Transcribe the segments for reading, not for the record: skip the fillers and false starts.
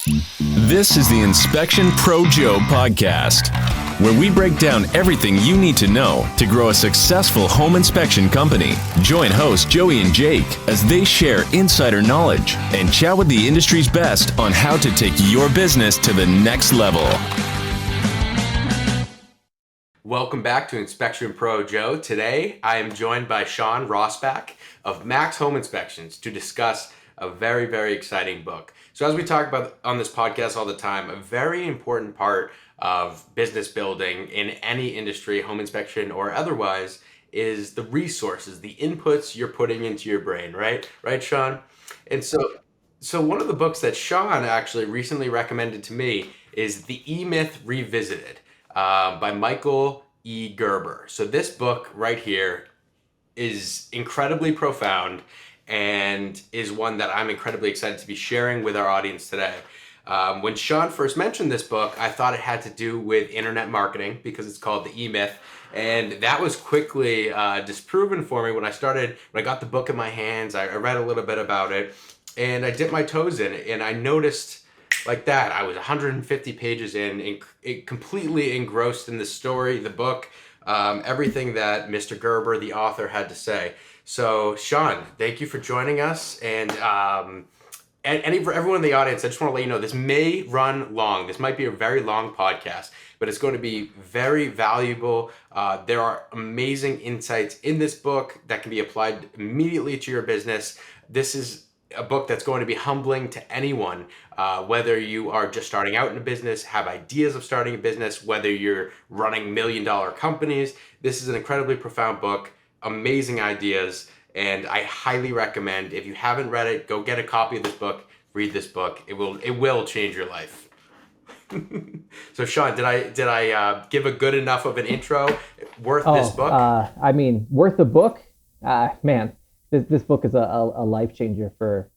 This is the Inspection Pro Joe podcast, where we break down everything you need to know to grow a successful home inspection company. Join hosts Joey and Jake as they share insider knowledge and chat with the industry's best on how to take your business to the next level. Welcome back to Inspection Pro Joe. Today, I am joined by Shawn Rossbach of Max Home Inspections to discuss a very, very exciting book. So as we talk about on this podcast all the time, a very important part of business building in any industry, home inspection or otherwise, is the resources, the inputs you're putting into your brain, right? Right, Shawn? And so one of the books that Shawn actually recently recommended to me is The E-Myth Revisited by Michael E. Gerber. So this book right here is incredibly profound and is one that I'm incredibly excited to be sharing with our audience today. When Shawn first mentioned this book, I thought it had to do with internet marketing because it's called The E-Myth. And that was quickly disproven for me when I got the book in my hands. I read a little bit about it and I dipped my toes in it, and I noticed like that I was 150 pages in and completely engrossed in the story, the book, everything that Mr. Gerber, the author, had to say. So, Shawn, thank you for joining us. And for everyone in the audience, I just want to let you know this may run long. This might be a very long podcast, but it's going to be very valuable. There are amazing insights in this book that can be applied immediately to your business. This is a book that's going to be humbling to anyone, whether you are just starting out in a business, have ideas of starting a business, whether you're running $1 million companies. This is an incredibly profound book, amazing ideas, and I highly recommend, if you haven't read it, go get a copy of this book, read this book. It will change your life. So Shawn, did I give a good enough of an intro worth this book? Worth the book? Man, this book is a life changer for,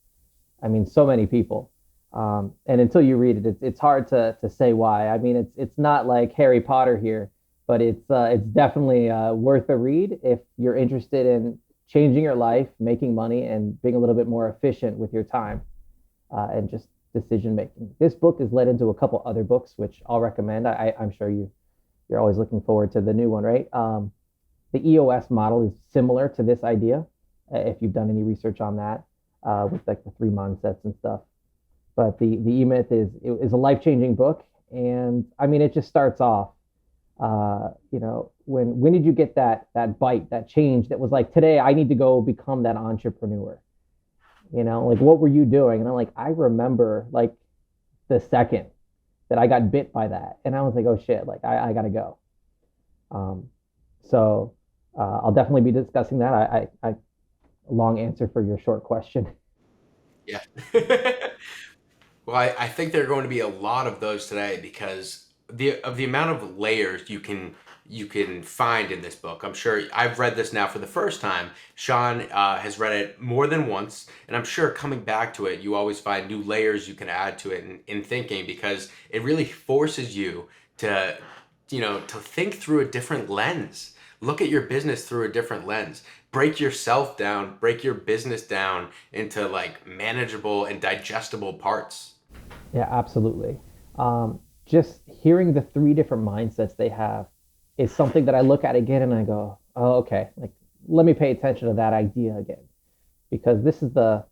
so many people. And until you read it, it's hard to say why. It's not like Harry Potter here, but it's definitely worth a read if you're interested in changing your life, making money, and being a little bit more efficient with your time and just decision making. This book is led into a couple other books, which I'll recommend. I'm sure you're always looking forward to the new one, right? The EOS model is similar to this idea, if you've done any research on that, with like the 3 mindsets and stuff. But the E-Myth is a life-changing book, and it just starts off. When did you get that bite, that change that was like, today I need to go become that entrepreneur? Like, what were you doing? And I'm like, I remember like the second that I got bit by that, and I was like, oh shit, like I gotta go. So I'll definitely be discussing that. I long answer for your short question. Yeah. Well, I think there are going to be a lot of those today because of the amount of layers you can find in this book. I'm sure I've read this now for the first time. Shawn has read it more than once, and I'm sure coming back to it, you always find new layers you can add to it in thinking, because it really forces you to think through a different lens. Look at your business through a different lens. Break yourself down, break your business down into like manageable and digestible parts. Yeah, absolutely. Just hearing the 3 different mindsets they have is something that I look at again and I go, oh, okay, like let me pay attention to that idea again, because this is the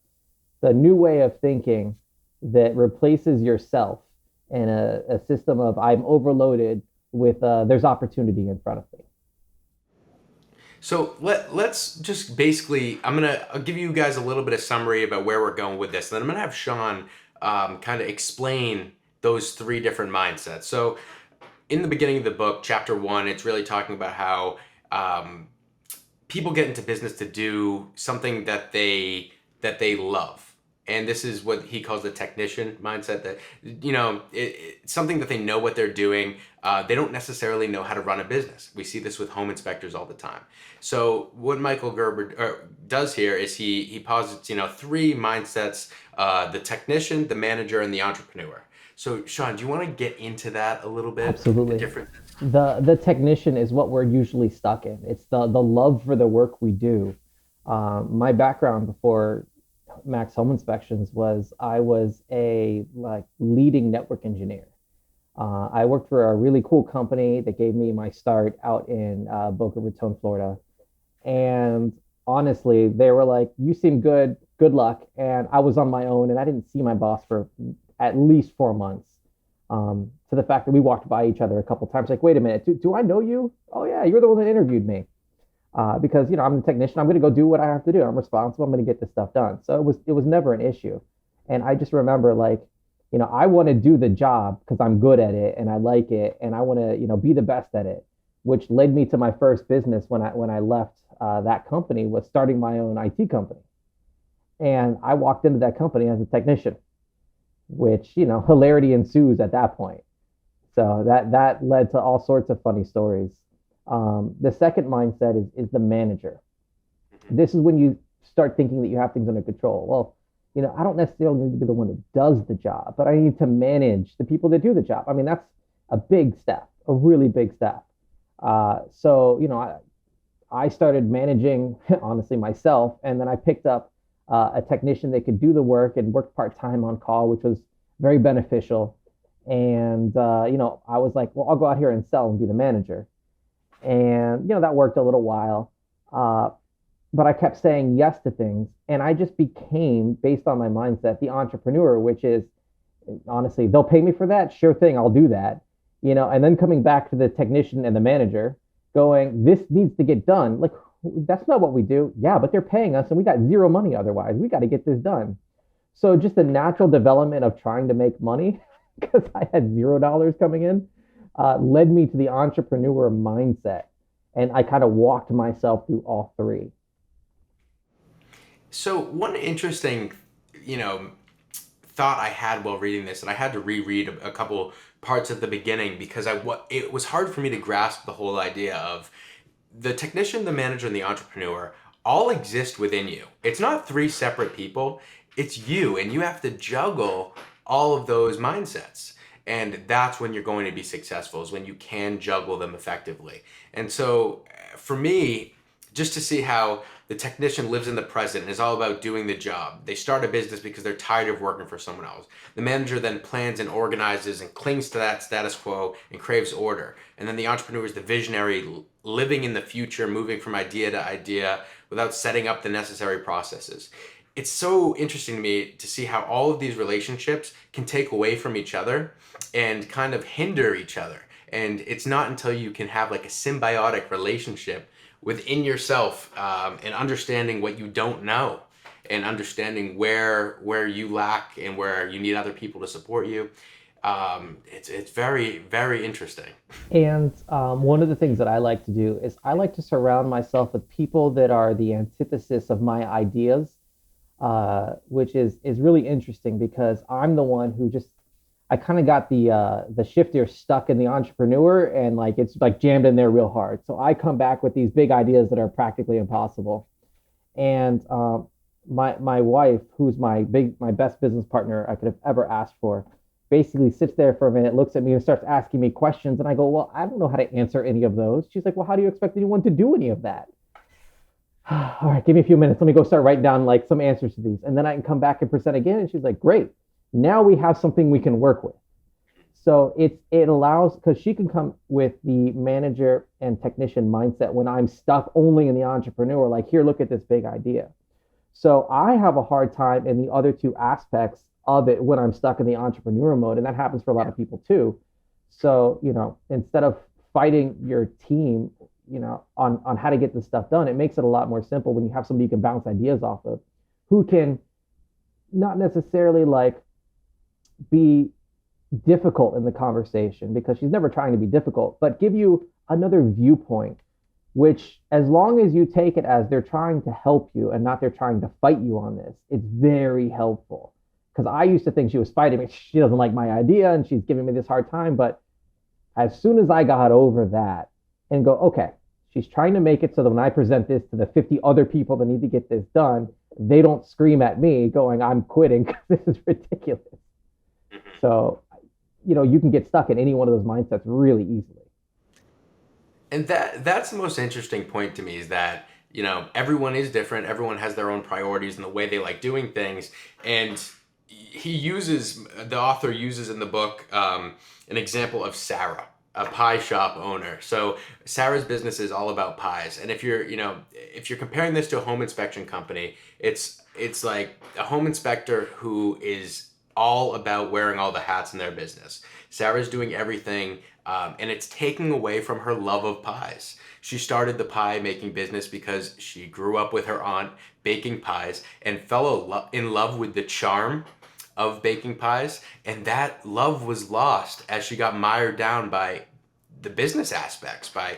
new way of thinking that replaces yourself in a system of I'm overloaded with there's opportunity in front of me. So let's just basically, I'll give you guys a little bit of summary about where we're going with this. And then I'm going to have Shawn kind of explain those 3 different mindsets. So in the beginning of the book, chapter 1, it's really talking about how people get into business to do something that they love. And this is what he calls the technician mindset, that, it's something that they know what they're doing. They don't necessarily know how to run a business. We see this with home inspectors all the time. So what Michael Gerber does here is he posits, 3 mindsets, the technician, the manager, and the entrepreneur. So Shawn, do you want to get into that a little bit? Absolutely. The technician is what we're usually stuck in. It's the love for the work we do. My background before Max Home Inspections was I was a like leading network engineer. I worked for a really cool company that gave me my start out in Boca Raton, Florida. And honestly, they were like, "You seem good. Good luck." And I was on my own, and I didn't see my boss for at least 4 months. To the fact that we walked by each other a couple times, like, "Wait a minute, do I know you? Oh yeah, you're the one that interviewed me." Because I'm the technician. I'm going to go do what I have to do. I'm responsible. I'm going to get this stuff done. So it was never an issue. And I just remember like, I want to do the job because I'm good at it and I like it and I want to be the best at it, which led me to my first business when I left that company was starting my own IT company. And I walked into that company as a technician, which hilarity ensues at that point. So that led to all sorts of funny stories. The second mindset is the manager. This is when you start thinking that you have things under control. Well, I don't necessarily need to be the one that does the job, but I need to manage the people that do the job. I mean, that's a big step, a really big step. So I started managing honestly myself, and then I picked up a technician that could do the work and worked part time on call, which was very beneficial. And I was like, well, I'll go out here and sell and be the manager. And that worked a little while. But I kept saying yes to things. And I just became, based on my mindset, the entrepreneur, which is honestly, they'll pay me for that. Sure thing, I'll do that. And then coming back to the technician and the manager going, this needs to get done. Like, that's not what we do. Yeah, but they're paying us and we got zero money otherwise. We got to get this done. So just the natural development of trying to make money because I had $0 coming in led me to the entrepreneur mindset. And I kind of walked myself through all three. So one interesting, thought I had while reading this, and I had to reread a couple parts at the beginning because it was hard for me to grasp the whole idea of the technician, the manager, and the entrepreneur all exist within you. It's not three separate people. It's you, and you have to juggle all of those mindsets. And that's when you're going to be successful, is when you can juggle them effectively. And so for me, just to see how the technician lives in the present and is all about doing the job. They start a business because they're tired of working for someone else. The manager then plans and organizes and clings to that status quo and craves order. And then the entrepreneur is the visionary, living in the future, moving from idea to idea without setting up the necessary processes. It's so interesting to me to see how all of these relationships can take away from each other and kind of hinder each other. And it's not until you can have like a symbiotic relationship within yourself and understanding what you don't know and understanding where you lack and where you need other people to support you. It's very, very interesting. And one of the things that I like to do is I like to surround myself with people that are the antithesis of my ideas, which is really interesting because I'm the one who I kind of got the shifter stuck in the entrepreneur and like it's like jammed in there real hard. So I come back with these big ideas that are practically impossible. And my wife, who's my best business partner I could have ever asked for, basically sits there for a minute, looks at me and starts asking me questions. And I go, well, I don't know how to answer any of those. She's like, well, how do you expect anyone to do any of that? All right, give me a few minutes. Let me go start writing down like some answers to these. And then I can come back and present again. And she's like, great. Now we have something we can work with. So it allows, because she can come with the manager and technician mindset when I'm stuck only in the entrepreneur, like, here, look at this big idea. So I have a hard time in the other two aspects of it when I'm stuck in the entrepreneur mode. And that happens for a lot of people too. So, instead of fighting your team, on how to get this stuff done, it makes it a lot more simple when you have somebody you can bounce ideas off of who can not necessarily like be difficult in the conversation because she's never trying to be difficult, but give you another viewpoint, which as long as you take it as they're trying to help you and not they're trying to fight you on this, it's very helpful. Because I used to think she was fighting me. She doesn't like my idea and she's giving me this hard time. But as soon as I got over that and go, okay, she's trying to make it so that when I present this to the 50 other people that need to get this done, they don't scream at me going, I'm quitting because this is ridiculous. So, you can get stuck in any one of those mindsets really easily. And that's the most interesting point to me is that everyone is different. Everyone has their own priorities and the way they like doing things. And the author uses in the book an example of Sarah, a pie shop owner. So Sarah's business is all about pies. And if you're comparing this to a home inspection company, it's like a home inspector who is all about wearing all the hats in their business. Sarah's doing everything, and it's taking away from her love of pies. She started the pie making business because she grew up with her aunt baking pies and fell in love with the charm of baking pies, and that love was lost as she got mired down by the business aspects, by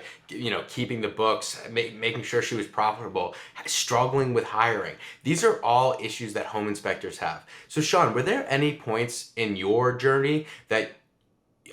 keeping the books, making sure she was profitable, struggling with hiring. These are all issues that home inspectors have. So Shawn, were there any points in your journey that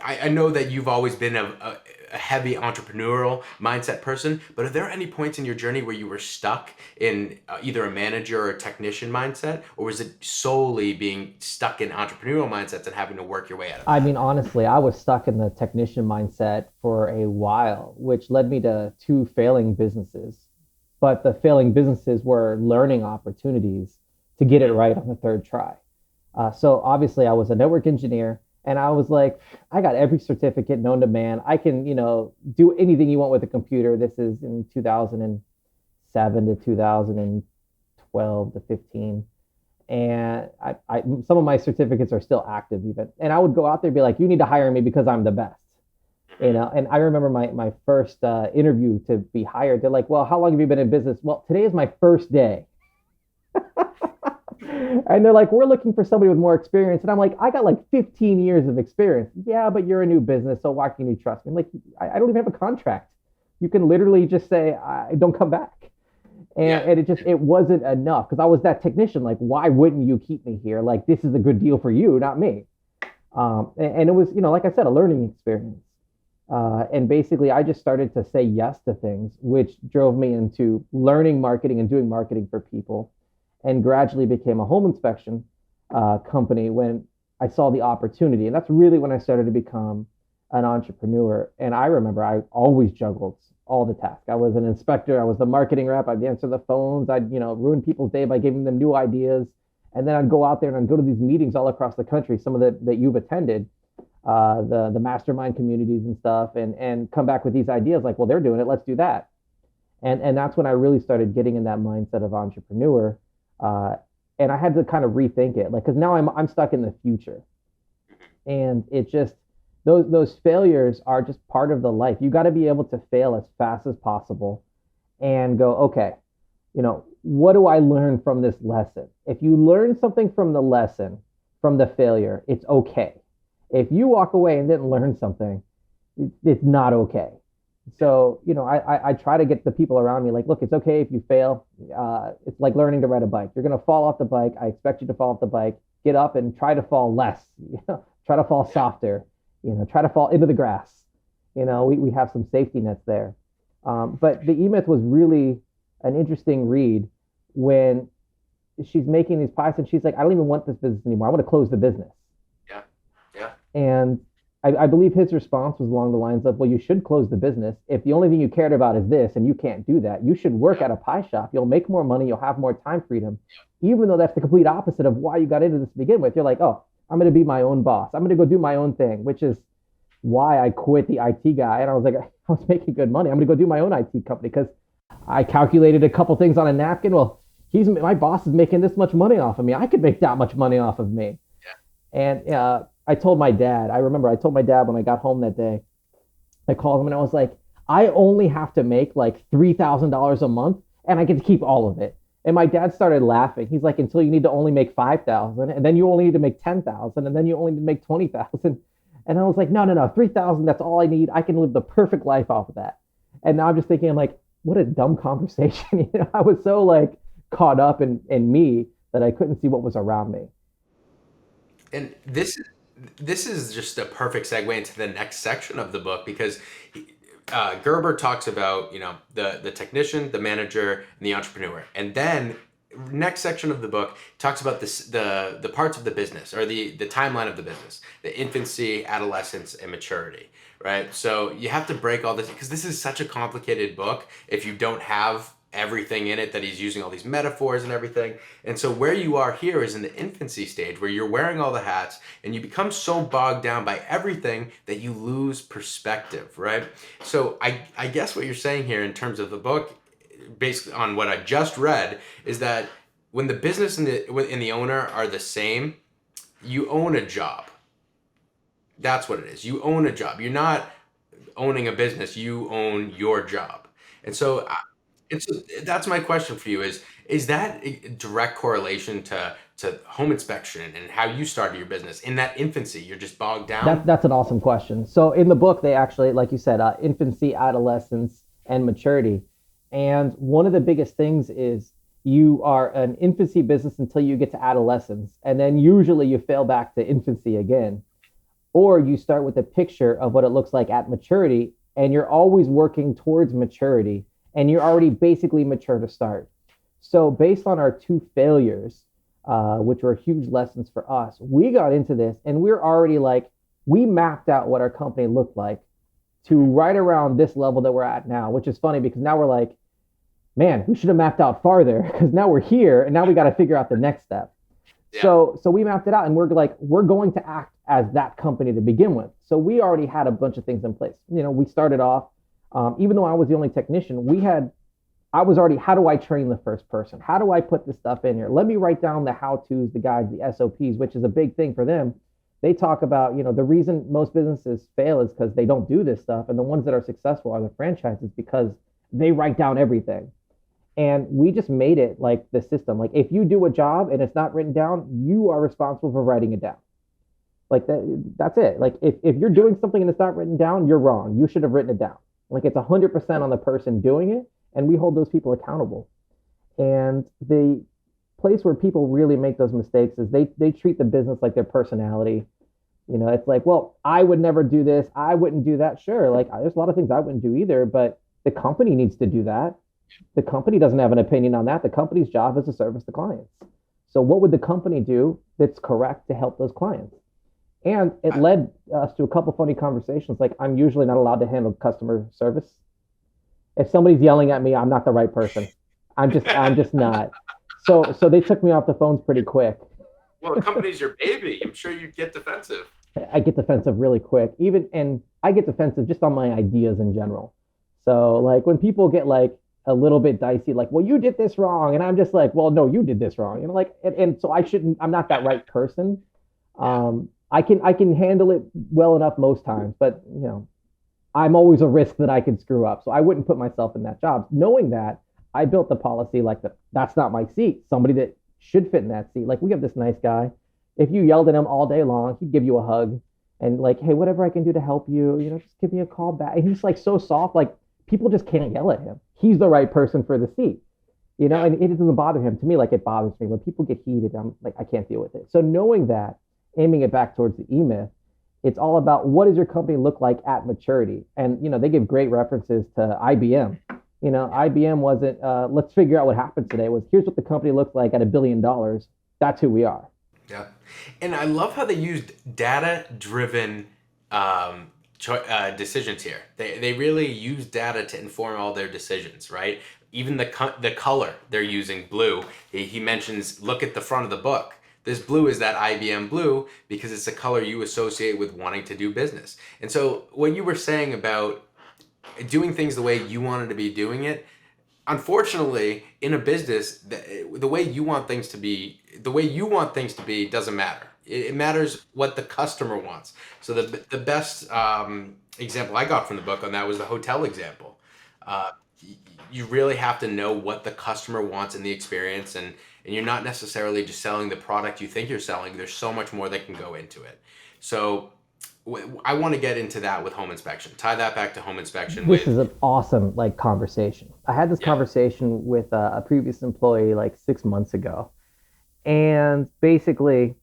I know that you've always been a heavy entrepreneurial mindset person, but are there any points in your journey where you were stuck in either a manager or a technician mindset, or was it solely being stuck in entrepreneurial mindsets and having to work your way out of it? I mean, honestly, I was stuck in the technician mindset for a while, which led me to two failing businesses. But the failing businesses were learning opportunities to get it right on the third try. So obviously, I was a network engineer. And I was like, I got every certificate known to man. I can, do anything you want with a computer. This is in 2007 to 2012 to 15. And some of my certificates are still active even. And I would go out there and be like, you need to hire me because I'm the best. And I remember my first interview to be hired. They're like, well, how long have you been in business? Well, today is my first day. And they're like, we're looking for somebody with more experience. And I'm like, I got like 15 years of experience. Yeah, but you're a new business, so why can you trust me? I'm like, I don't even have a contract. You can literally just say, don't come back. And it wasn't enough because I was that technician. Like, why wouldn't you keep me here? Like, this is a good deal for you, not me. And it was, like I said, a learning experience. And basically, I just started to say yes to things, which drove me into learning marketing and doing marketing for people, and gradually became a home inspection company when I saw the opportunity. And that's really when I started to become an entrepreneur. And I remember I always juggled all the tasks. I was an inspector. I was the marketing rep. I'd answer the phones. I'd, ruin people's day by giving them new ideas. And then I'd go out there and I'd go to these meetings all across the country, some of that you've attended, the mastermind communities and stuff, and come back with these ideas like, well, they're doing it. Let's do that. And that's when I really started getting in that mindset of entrepreneur. And I had to kind of rethink it, like, because now I'm stuck in the future, and it just those failures are just part of the life. You got to be able to fail as fast as possible, and go, okay, what do I learn from this lesson? If you learn something from the lesson, from the failure, it's okay. If you walk away and didn't learn something, it's not okay. So, I try to get the people around me like, look, it's okay if you fail. It's like learning to ride a bike. You're going to fall off the bike. I expect you to fall off the bike. Get up and try to fall less. Try to fall softer. Try to fall into the grass. We have some safety nets there. But the E-Myth was really an interesting read when she's making these pies and she's like, I don't even want this business anymore. I want to close the business. Yeah. Yeah. And I believe his response was along the lines of, well, you should close the business. If the only thing you cared about is this and you can't do that, you should work at a pie shop. You'll make more money. You'll have more time freedom, even though that's the complete opposite of why you got into this to begin with. You're like, oh, I'm going to be my own boss. I'm going to go do my own thing, which is why I quit the IT guy. And I was like, I was making good money. I'm going to go do my own IT company because I calculated a couple things on a napkin. Well, my boss is making this much money off of me. I could make that much money off of me. Yeah. And I told my dad, when I got home that day, I called him and I was like, I only have to make like $3,000 a month and I get to keep all of it. And my dad started laughing. He's like, until you need to only make 5,000 and then you only need to make 10,000 and then you only need to make 20,000. And I was like, no, 3,000, that's all I need. I can live the perfect life off of that. And now I'm just thinking, I'm like, what a dumb conversation. I was so like caught up in me that I couldn't see what was around me. And this is just a perfect segue into the next section of the book because Gerber talks about, the technician, the manager, and the entrepreneur. And then next section of the book talks about the parts of the business or the timeline of the business, the infancy, adolescence, and maturity, right? So you have to break all this because this is such a complicated book if you don't have everything in it, that he's using all these metaphors and everything. And so where you are here is in the infancy stage where you're wearing all the hats and you become so bogged down by everything that you lose perspective, right? So I guess what you're saying here in terms of the book, based on what I just read, is that when the business and the owner are the same, you own a job. That's what it is. You own a job. You're not owning a business. You own your job. And so, that's my question for you: is that a direct correlation to home inspection and how you started your business in that infancy? You're just bogged down. That's an awesome question. So in the book, they actually, like you said, infancy, adolescence, and maturity. And one of the biggest things is you are an infancy business until you get to adolescence. And then usually you fail back to infancy again. Or you start with a picture of what it looks like at maturity, and you're always working towards maturity, and you're already basically mature to start. So based on our two failures, which were huge lessons for us, we got into this and we're already like, we mapped out what our company looked like to right around this level that we're at now, which is funny because now we're like, man, we should have mapped out farther because now we're here and now we got to figure out the next step. Yeah. So we mapped it out and we're like, we're going to act as that company to begin with. So we already had a bunch of things in place. We started off, even though I was the only technician, I was already, how do I train the first person? How do I put this stuff in here? Let me write down the how-tos, the guides, the SOPs, which is a big thing for them. They talk about, the reason most businesses fail is because they don't do this stuff. And the ones that are successful are the franchises because they write down everything. And we just made it like the system. Like if you do a job and it's not written down, you are responsible for writing it down. Like that's it. Like if you're doing something and it's not written down, you're wrong. You should have written it down. Like it's 100% on the person doing it. And we hold those people accountable. And the place where people really make those mistakes is they treat the business like their personality. It's like, well, I would never do this. I wouldn't do that. Sure. Like there's a lot of things I wouldn't do either, but the company needs to do that. The company doesn't have an opinion on that. The company's job is to service the clients. So what would the company do that's correct to help those clients? And it led us to a couple funny conversations. Like I'm usually not allowed to handle customer service. If somebody's yelling at me, I'm not the right person. I'm just not. So they took me off the phones pretty quick. Well, the company's your baby. I'm sure you'd get defensive. I get defensive really quick. And I get defensive just on my ideas in general. So like when people get like a little bit dicey, like, well, you did this wrong. And I'm just like, well, no, you did this wrong. And so I'm not that right person. I can handle it well enough most times, but I'm always a risk that I could screw up. So I wouldn't put myself in that job. Knowing that, I built the policy like that's not my seat. Somebody that should fit in that seat. Like we have this nice guy. If you yelled at him all day long, he'd give you a hug and like, hey, whatever I can do to help you, just give me a call back. And he's like so soft, like people just can't yell at him. He's the right person for the seat, and it doesn't bother him. To me, like it bothers me when people get heated. I'm like, I can't deal with it. So knowing that, aiming it back towards the E-Myth, it's all about what does your company look like at maturity? And, they give great references to IBM. IBM wasn't, let's figure out what happened today. It was, here's what the company looks like at $1 billion. That's who we are. Yeah. And I love how they used data-driven decisions here. They really use data to inform all their decisions, right? Even the color they're using, blue. He mentions, look at the front of the book. This blue is that IBM blue because it's a color you associate with wanting to do business. And so what you were saying about doing things the way you wanted to be doing it, unfortunately, in a business, the way you want things to be doesn't matter. It matters what the customer wants. So the best example I got from the book on that was the hotel example. You really have to know what the customer wants in the experience, and you're not necessarily just selling the product you think you're selling. There's so much more that can go into it. So I want to get into that with home inspection. Tie that back to home inspection. This is an awesome conversation. I had this conversation with a previous employee 6 months ago, and basically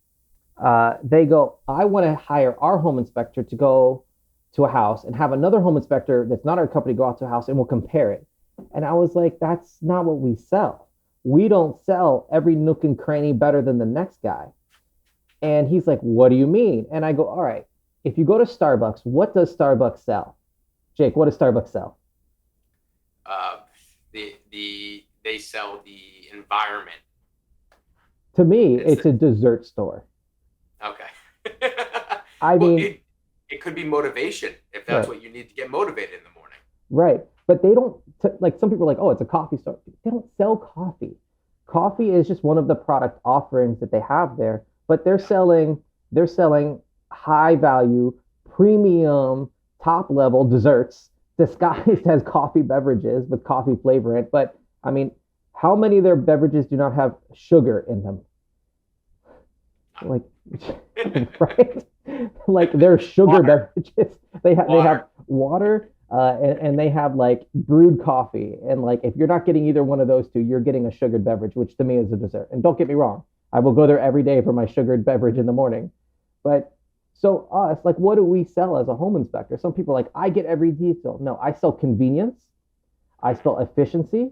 they go, I want to hire our home inspector to go to a house and have another home inspector that's not our company go out to a house and we'll compare it. And I was like, that's not what we sell. We don't sell every nook and cranny better than the next guy. And he's like, what do you mean? And I go, all right, if you go to Starbucks, what does Starbucks sell? Jake, what does Starbucks sell? The they sell the environment. To me, it's a dessert store. Okay. I Well, mean, it could be motivation if that's right, what you need to get motivated in the morning. right. But they don't, like some people are like, oh, it's a coffee store. They don't sell coffee. Coffee is just one of the product offerings that they have there, but Yeah. they're selling high value, premium, top level desserts disguised as coffee beverages with coffee flavor in it. But I mean, how many of their beverages do not have sugar in them? Like, right? Like they're sugar Water. beverages. They have Water. water, and they have like brewed coffee. And like if you're not getting either one of those two, you're getting a sugared beverage, which to me is a dessert. And don't get me wrong, I will go there every day for my sugared beverage in the morning. But so us, like, what do we sell as a home inspector? Some people are like, I get every detail. No, I sell convenience. I sell efficiency.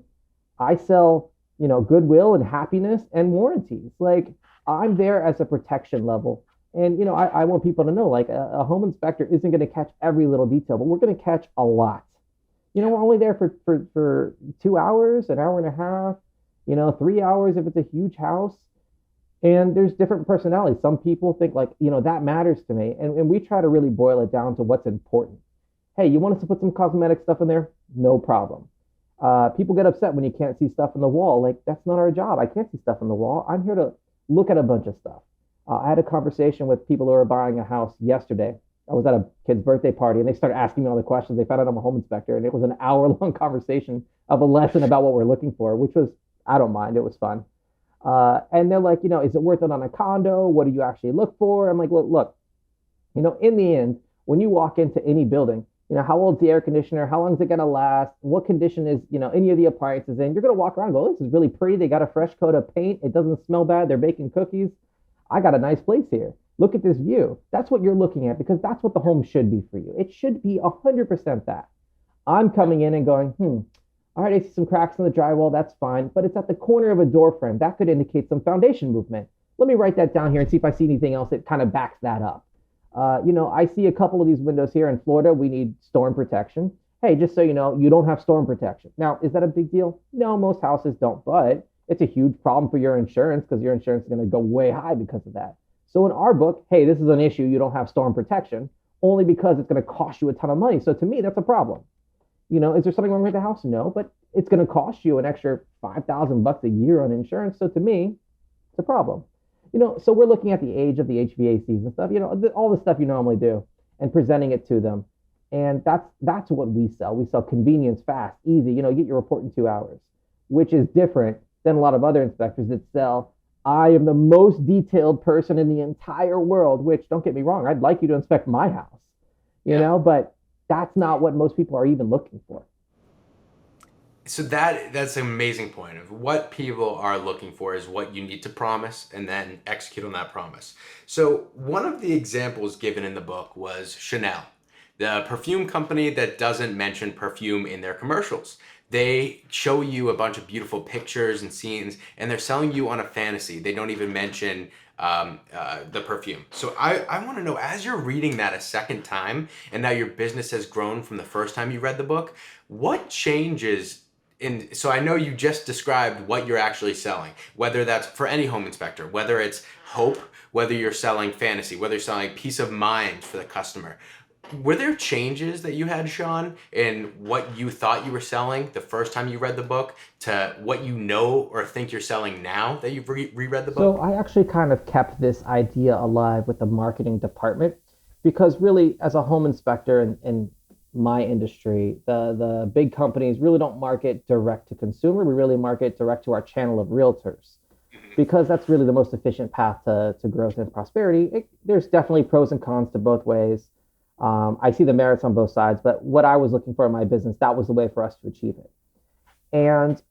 I sell, goodwill and happiness and warranties. Like I'm there as a protection level. And, I want people to know, like a home inspector isn't going to catch every little detail, but we're going to catch a lot. Yeah. We're only there for 2 hours, an hour and a half, 3 hours if it's a huge house. And there's different personalities. Some people think like, that matters to me. And we try to really boil it down to what's important. Hey, you want us to put some cosmetic stuff in there? No problem. People get upset when you can't see stuff on the wall. Like, that's not our job. I can't see stuff on the wall. I'm here to look at a bunch of stuff. I had a conversation with people who were buying a house yesterday. I was at a kid's birthday party and they started asking me all the questions. They found out I'm a home inspector, and it was an hour-long conversation of a lesson about what we're looking for, which was, I don't mind. It was fun. And they're like, is it worth it on a condo? What do you actually look for? I'm like, look, in the end, when you walk into any building, how old's the air conditioner? How long is it going to last? What condition is, any of the appliances in? You're going to walk around and go, this is really pretty. They got a fresh coat of paint. It doesn't smell bad. They're baking cookies. I got a nice place here. Look at this view. That's what you're looking at because that's what the home should be for you. It should be 100% that. I'm coming in and going, all right, I see some cracks in the drywall. That's fine. But it's at the corner of a door frame. That could indicate some foundation movement. Let me write that down here and see if I see anything else that kind of backs that up. I see a couple of these windows here in Florida. We need storm protection. Hey, just so you know, you don't have storm protection. Now, is that a big deal? No, most houses don't, but it's a huge problem for your insurance because your insurance is going to go way high because of that. So in our book, hey, this is an issue. You don't have storm protection only because it's going to cost you a ton of money. So to me, that's a problem. Is there something wrong with the house? No, but it's going to cost you an extra $5,000 a year on insurance. So to me, it's a problem. So we're looking at the age of the HVACs and stuff, all the stuff you normally do and presenting it to them. And that's what we sell. We sell convenience, fast, easy, get your report in 2 hours, which is different than a lot of other inspectors that sell, I am the most detailed person in the entire world, which don't get me wrong, I'd like you to inspect my house, but that's not what most people are even looking for. So that's an amazing point of what people are looking for is what you need to promise and then execute on that promise. So one of the examples given in the book was Chanel, the perfume company that doesn't mention perfume in their commercials. They show you a bunch of beautiful pictures and scenes, and they're selling you on a fantasy. They don't even mention the perfume. So I want to know, as you're reading that a second time, and now your business has grown from the first time you read the book, what changes so I know you just described what you're actually selling, whether that's for any home inspector, whether it's hope, whether you're selling fantasy, whether you're selling peace of mind for the customer. Were there changes that you had, Shawn, in what you thought you were selling the first time you read the book to what you know or think you're selling now that you've reread the book? So I actually kind of kept this idea alive with the marketing department because really as a home inspector in my industry, the big companies really don't market direct to consumer. We really market direct to our channel of realtors because that's really the most efficient path to growth and prosperity. There's definitely pros and cons to both ways. I see the merits on both sides, but what I was looking for in my business, that was the way for us to achieve it. And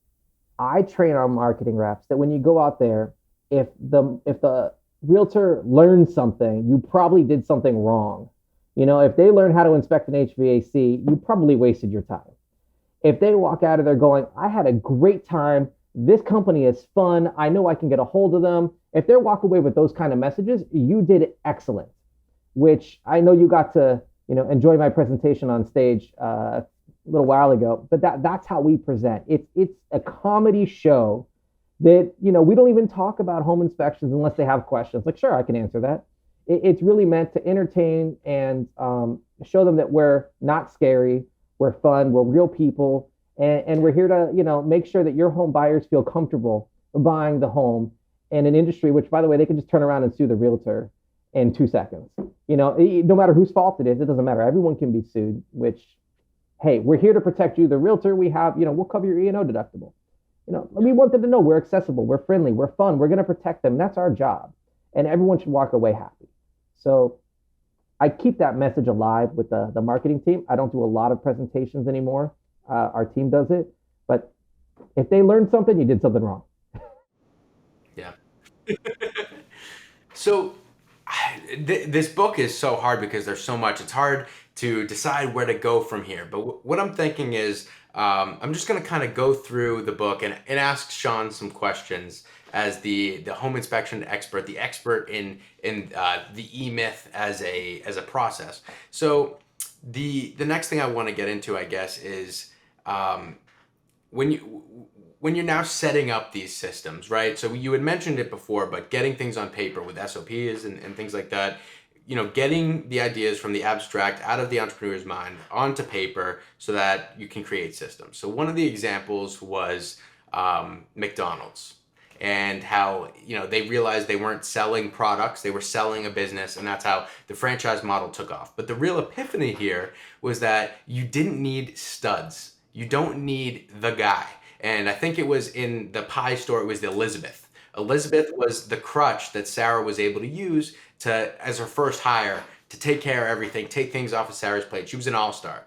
I train our marketing reps that when you go out there, if the realtor learns something, you probably did something wrong. If they learn how to inspect an HVAC, you probably wasted your time. If they walk out of there going, I had a great time, this company is fun, I know I can get a hold of them. If they walk away with those kind of messages, you did excellent, which I know you got to, enjoy my presentation on stage little while ago, but that's how we present. It's a comedy show that, we don't even talk about home inspections unless they have questions. Like, sure, I can answer that. It's really meant to entertain and show them that we're not scary, we're fun, we're real people, and we're here to, make sure that your home buyers feel comfortable buying the home in an industry, which, by the way, they can just turn around and sue the realtor in 2 seconds. No matter whose fault it is, it doesn't matter. Everyone can be sued, which, hey, we're here to protect you. The realtor, we have, we'll cover your E&O deductible. We want them to know we're accessible, we're friendly, we're fun, we're going to protect them. That's our job. And everyone should walk away happy. So I keep that message alive with the marketing team. I don't do a lot of presentations anymore. Our team does it. But if they learned something, you did something wrong. Yeah. So this book is so hard because there's so much. It's hard to decide where to go from here. But what I'm thinking is I'm just going to kind of go through the book and ask Shawn some questions as the home inspection expert, the expert in the E-Myth as a process. So the next thing I want to get into, I guess, is when you're now setting up these systems, right? So you had mentioned it before, but getting things on paper with SOPs and things like that, getting the ideas from the abstract out of the entrepreneur's mind onto paper so that you can create systems. So one of the examples was McDonald's, and how they realized they weren't selling products, they were selling a business, and that's how the franchise model took off. But the real epiphany here was that you didn't need studs. You don't need the guy. And I think it was in the pie store, it was the Elizabeth. Elizabeth was the crutch that Sarah was able to use as her first hire to take care of everything, take things off of Sarah's plate. She was an all-star.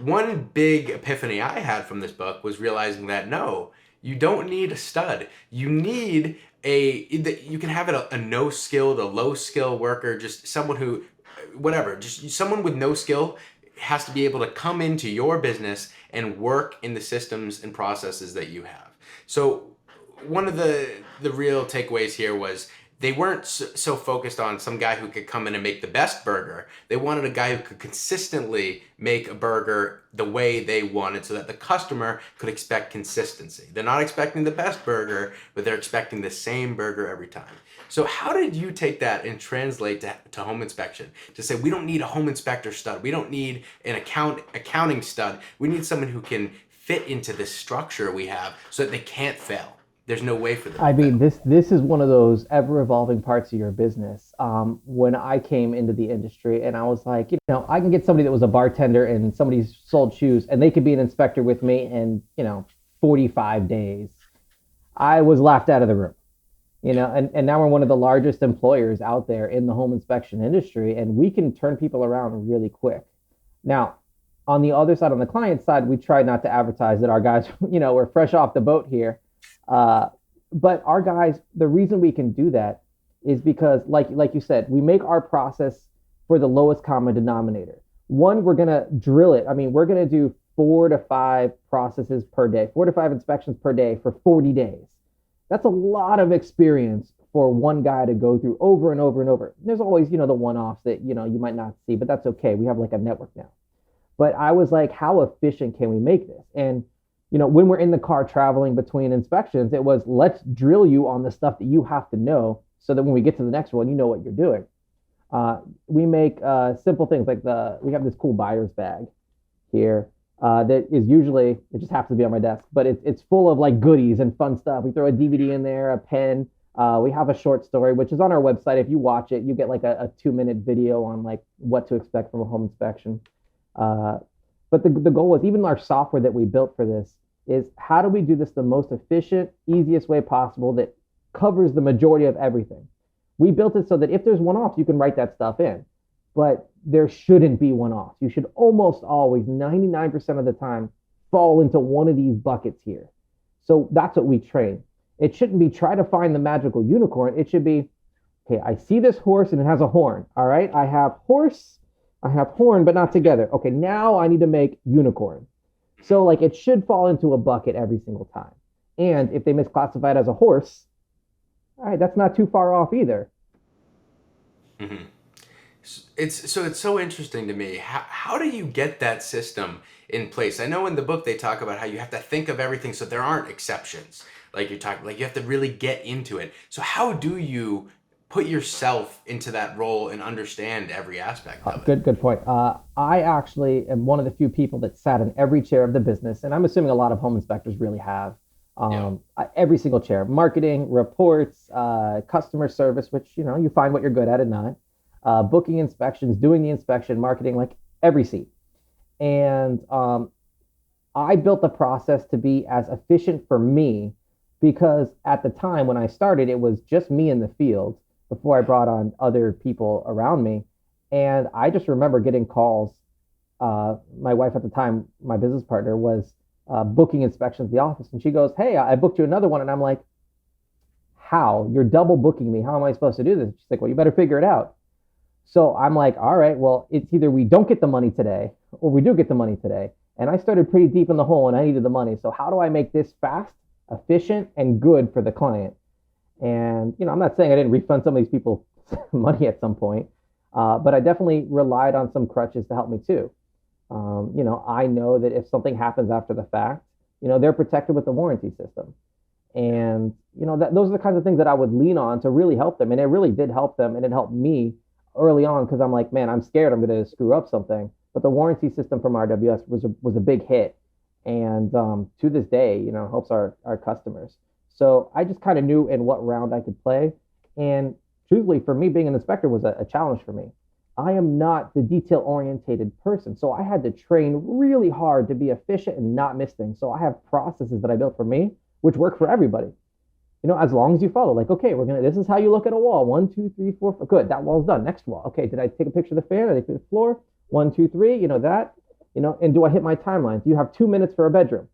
One big epiphany I had from this book was realizing that no, you don't need a stud. You need you can have it a no-skilled, a low-skill worker, just someone who, whatever, just someone with no skill has to be able to come into your business and work in the systems and processes that you have. So one of the real takeaways here was they weren't so focused on some guy who could come in and make the best burger. They wanted a guy who could consistently make a burger the way they wanted so that the customer could expect consistency. They're not expecting the best burger, but they're expecting the same burger every time. So how did you take that and translate to home inspection? To say, we don't need a home inspector stud. We don't need an accounting stud. We need someone who can fit into this structure we have so that they can't fail. There's no way for them. I mean, this is one of those ever-evolving parts of your business. When I came into the industry and I was like, I can get somebody that was a bartender and somebody sold shoes and they could be an inspector with me in, 45 days. I was laughed out of the room. And now we're one of the largest employers out there in the home inspection industry, and we can turn people around really quick. Now, on the other side, on the client side, we try not to advertise that our guys, we're fresh off the boat here. But our guys, the reason we can do that is because, like you said, we make our process for the lowest common denominator. One, we're going to drill it. I mean, we're going to do 4 to 5 processes per day, 4 to 5 inspections per day for 40 days. That's a lot of experience for one guy to go through over and over and over. There's always, the one-offs that, you might not see, but that's okay. We have like a network now. But I was like, how efficient can we make this? And, when we're in the car traveling between inspections, it was, let's drill you on the stuff that you have to know so that when we get to the next one, you know what you're doing. We make simple things like we have this cool buyer's bag here. That is usually, it just happens to be on my desk, but it's full of like goodies and fun stuff. We throw a DVD in there, a pen. We have a short story, which is on our website. If you watch it, you get like a 2-minute video on like what to expect from a home inspection. But the goal was, even our software that we built for this is, how do we do this the most efficient, easiest way possible that covers the majority of everything? We built it so that if there's one-offs, you can write that stuff in. But there shouldn't be one-offs. You should almost always, 99% of the time, fall into one of these buckets here. So that's what we train. It shouldn't be try to find the magical unicorn. It should be, okay, I see this horse and it has a horn. All right, I have horse, I have horn, but not together. Okay, now I need to make unicorn. So like it should fall into a bucket every single time. And if they misclassify it as a horse, all right, that's not too far off either. Mm-hmm. It's so interesting to me. How do you get that system in place? I know in the book they talk about how you have to think of everything so there aren't exceptions. Like you're talking, like you have to really get into it. So how do you put yourself into that role and understand every aspect of it? Good point. I actually am one of the few people that sat in every chair of the business, and I'm assuming a lot of home inspectors really have. Yeah. Every single chair, marketing, reports, customer service, which you find what you're good at and not, booking inspections, doing the inspection, marketing, like every seat. And I built the process to be as efficient for me because at the time when I started, it was just me in the field before I brought on other people around me. And I just remember getting calls. My wife at the time, my business partner, was booking inspections at the office. And she goes, "Hey, I booked you another one." And I'm like, "How? You're double booking me. How am I supposed to do this?" She's like, "Well, you better figure it out." So I'm like, all right, well, it's either we don't get the money today or we do get the money today. And I started pretty deep in the hole and I needed the money. So how do I make this fast, efficient, and good for the client? And, I'm not saying I didn't refund some of these people money at some point, but I definitely relied on some crutches to help me too. I know that if something happens after the fact, they're protected with the warranty system. And, those are the kinds of things that I would lean on to really help them. And it really did help them. And it helped me early on because I'm like, man, I'm scared I'm going to screw up something. But the warranty system from RWS was a big hit. And to this day, helps our customers. So I just kind of knew in what round I could play. And truthfully, for me, being an inspector was a challenge for me. I am not the detail orientated person. So I had to train really hard to be efficient and not miss things. So I have processes that I built for me, which work for everybody. As long as you follow, like, okay, this is how you look at a wall. 1, 2, 3, 4, 5. Good. That wall's done. Next wall. Okay. Did I take a picture of the fan? Did I put the floor? 1, 2, 3, that, and do I hit my timeline? Do you have 2 minutes for a bedroom?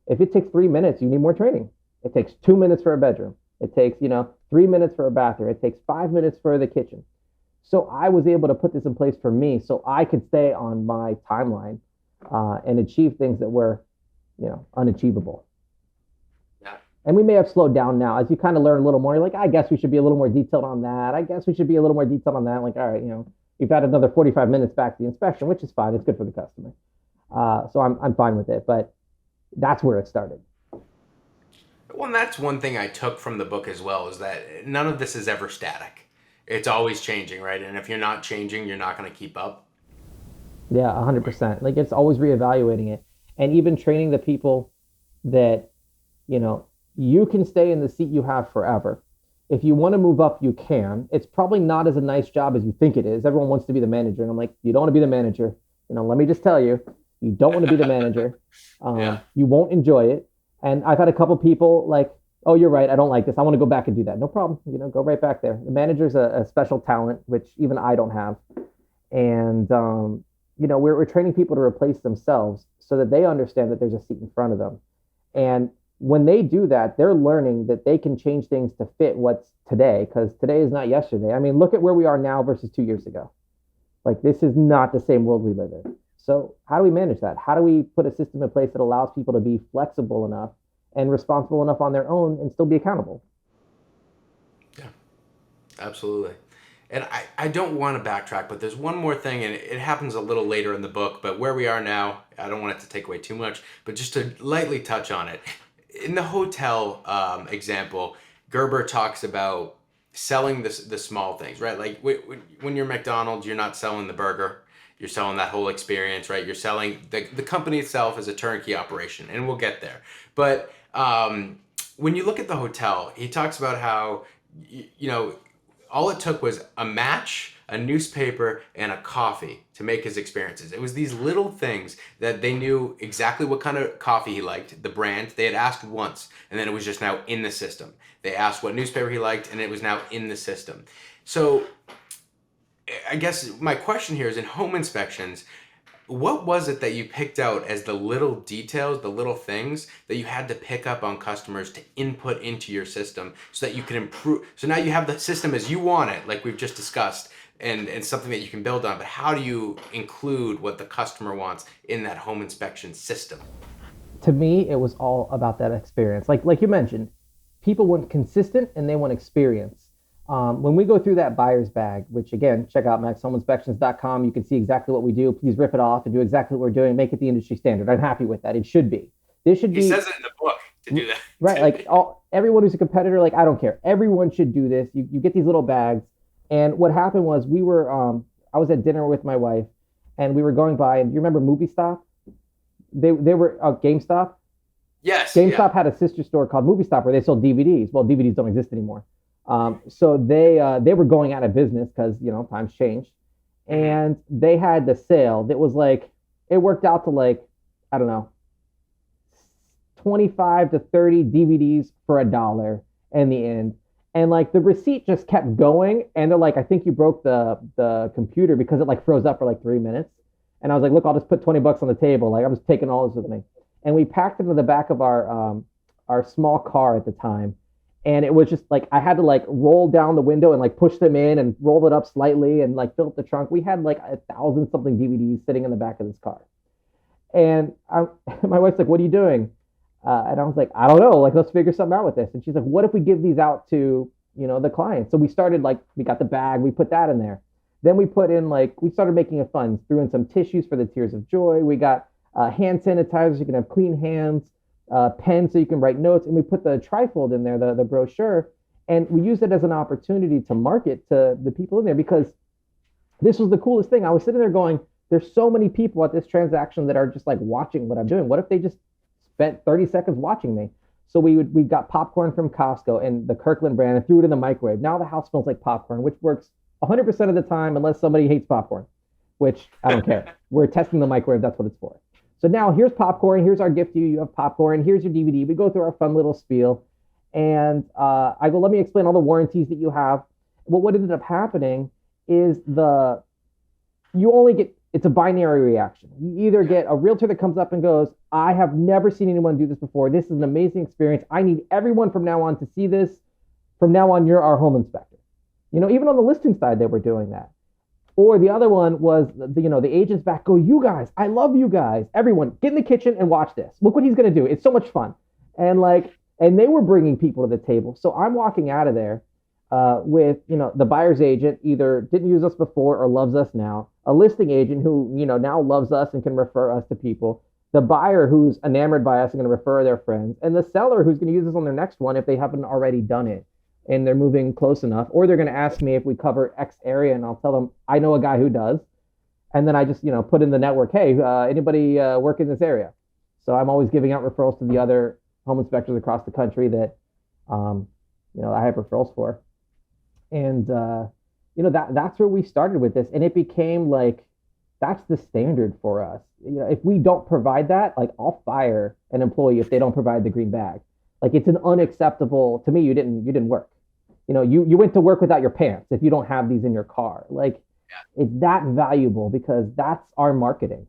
If it takes 3 minutes, you need more training. It takes 2 minutes for a bedroom. It takes, 3 minutes for a bathroom. It takes 5 minutes for the kitchen. So I was able to put this in place for me so I could stay on my timeline and achieve things that were, unachievable. Yeah. And we may have slowed down now as you kind of learn a little more. You're like, I guess we should be a little more detailed on that. I guess we should be a little more detailed on that. Like, all right, you've got another 45 minutes back to the inspection, which is fine. It's good for the customer. So I'm fine with it. But that's where it started. Well, and that's one thing I took from the book as well is that none of this is ever static. It's always changing, right? And if you're not changing, you're not going to keep up. Yeah, 100%. Like it's always reevaluating it. And even training the people that, you can stay in the seat you have forever. If you want to move up, you can. It's probably not as a nice job as you think it is. Everyone wants to be the manager. And I'm like, you don't want to be the manager. Let me just tell you, you don't want to be the manager. Yeah. You won't enjoy it. And I've had a couple people like, oh, you're right. I don't like this. I want to go back and do that. No problem. Go right back there. The manager's a special talent, which even I don't have. And, we're training people to replace themselves so that they understand that there's a seat in front of them. And when they do that, they're learning that they can change things to fit what's today, because today is not yesterday. I mean, look at where we are now versus 2 years ago. Like, this is not the same world we live in. So how do we manage that? How do we put a system in place that allows people to be flexible enough and responsible enough on their own and still be accountable? Yeah, absolutely. And I don't want to backtrack, but there's one more thing, and it happens a little later in the book, but where we are now, I don't want it to take away too much, but just to lightly touch on it. In the hotel example, Gerber talks about selling the small things, right? Like when you're McDonald's, you're not selling the burger. You're selling that whole experience, right? You're selling the company itself as a turnkey operation, and we'll get there. But when you look at the hotel, he talks about how, all it took was a match, a newspaper, and a coffee to make his experiences. It was these little things that they knew exactly what kind of coffee he liked, the brand. They had asked once, and then it was just now in the system. They asked what newspaper he liked, and it was now in the system. So I guess my question here is, in home inspections, what was it that you picked out as the little details, the little things that you had to pick up on customers to input into your system so that you can improve? So now you have the system as you want it, like we've just discussed, and something that you can build on. But how do you include what the customer wants in that home inspection system? To me, it was all about that experience. Like you mentioned, people want consistent and they want experience. When we go through that buyer's bag, which again, check out maxhomeinspections.com, you can see exactly what we do. Please rip it off and do exactly what we're doing. Make it the industry standard. I'm happy with that. It should be. This should He be says it in the book to do that. right. Like everyone who's a competitor, like I don't care. Everyone should do this. You get these little bags. And what happened was I was at dinner with my wife, and we were going by. And you remember Movie Stop? They were GameStop. Yes. GameStop had a sister store called Movie Stop where they sold DVDs. Well, DVDs don't exist anymore. So they were going out of business because times changed, and they had the sale that was like it worked out to like I don't know 25 to 30 DVDs for $1 in the end. And like the receipt just kept going. And they're like, I think you broke the computer because it like froze up for like 3 minutes. And I was like, look, I'll just put $20 on the table. Like I'm just taking all this with me. And we packed it in the back of our small car at the time. And it was just like I had to like roll down the window and like push them in and roll it up slightly and like fill up the trunk. We had like 1,000 something DVDs sitting in the back of this car. And my wife's like, what are you doing? And I was like, I don't know. Like, let's figure something out with this. And she's like, what if we give these out to, the clients? So we started like, we got the bag, we put that in there. Then we put in like, we started making it fun, threw in some tissues for the tears of joy. We got hand sanitizers, so you can have clean hands, pens so you can write notes. And we put the trifold in there, the brochure. And we used it as an opportunity to market to the people in there because this was the coolest thing. I was sitting there going, there's so many people at this transaction that are just like watching what I'm doing. What if they just spent 30 seconds watching me? So we got popcorn from Costco and the Kirkland brand and threw it in the microwave. Now the house smells like popcorn, which works 100% of the time unless somebody hates popcorn, which I don't care. We're testing the microwave. That's what it's for. So now here's popcorn. Here's our gift to you. You have popcorn. Here's your DVD. We go through our fun little spiel. And I go, let me explain all the warranties that you have. Well, what ended up happening is you only get, it's a binary reaction. You either get a realtor that comes up and goes, I have never seen anyone do this before. This is an amazing experience. I need everyone from now on to see this. From now on, you're our home inspector. Even on the listing side, they were doing that. Or the other one was, the agents back go, you guys, I love you guys. Everyone, get in the kitchen and watch this. Look what he's going to do. It's so much fun. And they were bringing people to the table. So I'm walking out of there with, the buyer's agent either didn't use us before or loves us now, a listing agent who, now loves us and can refer us to people, the buyer who's enamored by us and going to refer their friends, and the seller who's going to use us on their next one if they haven't already done it and they're moving close enough, or they're going to ask me if we cover X area and I'll tell them, I know a guy who does. And then I just, put in the network, hey, anybody work in this area? So I'm always giving out referrals to the other home inspectors across the country that, I have referrals for. And, that's where we started with this. And it became like, that's the standard for us. If we don't provide that, like I'll fire an employee if they don't provide the green bag. Like it's an unacceptable, to me, you didn't work. You went to work without your pants if you don't have these in your car. Like it's that valuable because that's our marketing.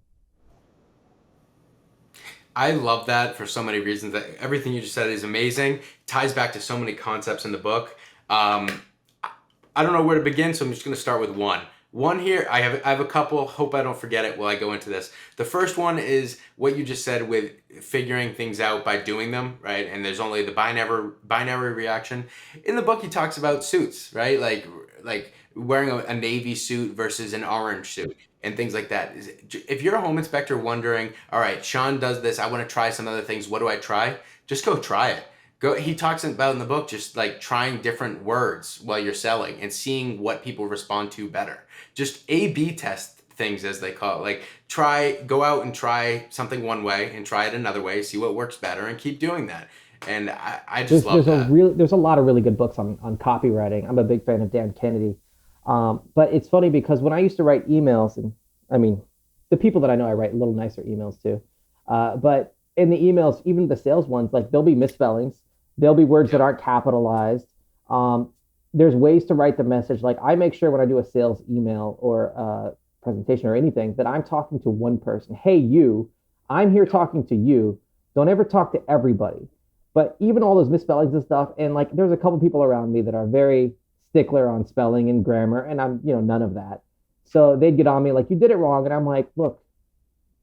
I love that for so many reasons. That everything you just said is amazing. Ties back to so many concepts in the book. I don't know where to begin, so I'm just going to start with one. One here, I have a couple. Hope I don't forget it while I go into this. The first one is what you just said with figuring things out by doing them, right? And there's only the binary reaction. In the book, he talks about suits, right? Like wearing a navy suit versus an orange suit and things like that. If you're a home inspector wondering, all right, Shawn does this, I want to try some other things. What do I try? Just go try it. He talks about in the book just like trying different words while you're selling and seeing what people respond to better. Just A/B test things, as they call it. Like go out and try something one way and try it another way, see what works better, and keep doing that. And I just love that. There's a lot of really good books on copywriting. I'm a big fan of Dan Kennedy. But it's funny because when I used to write emails, and I mean, the people that I know, I write a little nicer emails too. But in the emails, even the sales ones, like there'll be misspellings. There'll be words that aren't capitalized. There's ways to write the message. Like I make sure when I do a sales email or presentation or anything that I'm talking to one person. Hey, you, I'm here talking to you. Don't ever talk to everybody. But even all those misspellings and stuff, and like there's a couple people around me that are very stickler on spelling and grammar, and I'm, none of that. So they'd get on me like, you did it wrong. And I'm like, look,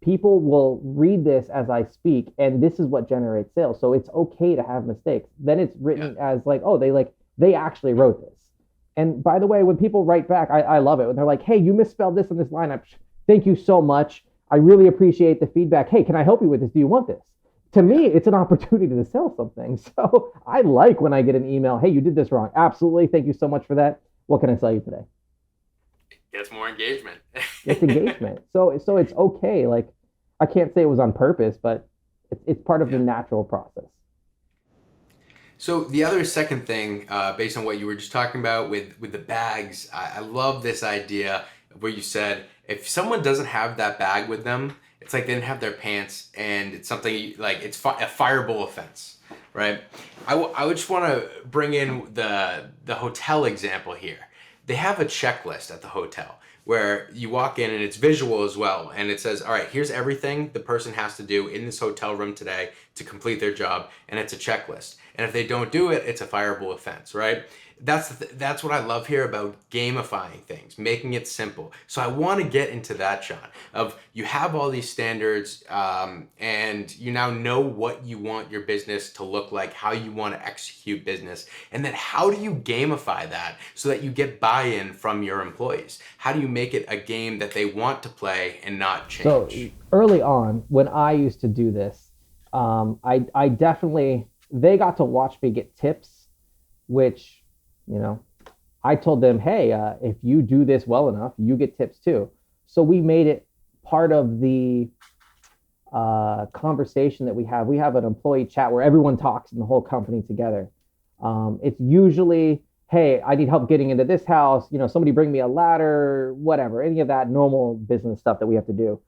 people will read this as I speak, and this is what generates sales. So it's okay to have mistakes. Then it's written as like, oh, they actually wrote this. And by the way, when people write back, I love it when they're like, hey, you misspelled this in this line. Thank you so much. I really appreciate the feedback. Hey, can I help you with this? Do you want this? To me, it's an opportunity to sell something. So I like when I get an email, hey, you did this wrong. Absolutely. Thank you so much for that. What can I sell you today? Gets more engagement. It's engagement. So it's okay. Like, I can't say it was on purpose, but it's part of the natural process. So the other second thing, based on what you were just talking about with the bags, I love this idea where you said, if someone doesn't have that bag with them, it's like they didn't have their pants, and it's something like it's a fireable offense, right? I would just want to bring in the hotel example here. They have a checklist at the hotel where you walk in and it's visual as well. And it says, all right, here's everything the person has to do in this hotel room today to complete their job. And it's a checklist. And if they don't do it, it's a fireable offense, right? That's what I love here about gamifying things, making it simple. So I want to get into that, Shawn, of you have all these standards, and you now know what you want your business to look like, how you want to execute business, and then how do you gamify that so that you get buy-in from your employees? How do you make it a game that they want to play and not change? So early on, when I used to do this, I definitely, they got to watch me get tips, which, I told them, hey, if you do this well enough, you get tips too. So we made it part of the conversation that we have. We have an employee chat where everyone talks in the whole company together. It's usually, hey, I need help getting into this house. Somebody bring me a ladder, whatever, any of that normal business stuff that we have to do.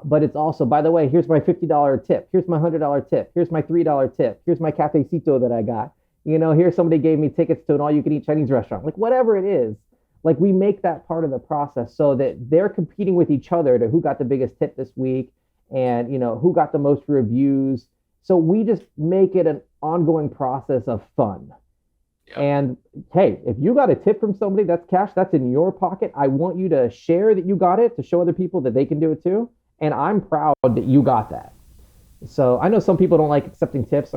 But it's also, by the way, here's my $50 tip. Here's my $100 tip. Here's my $3 tip. Here's my cafecito that I got. Here somebody gave me tickets to an all-you-can-eat Chinese restaurant. Like, whatever it is, like, we make that part of the process so that they're competing with each other to who got the biggest tip this week and, who got the most reviews. So we just make it an ongoing process of fun. Yep. And hey, if you got a tip from somebody, that's cash, that's in your pocket. I want you to share that you got it to show other people that they can do it too. And I'm proud that you got that. So I know some people don't like accepting tips.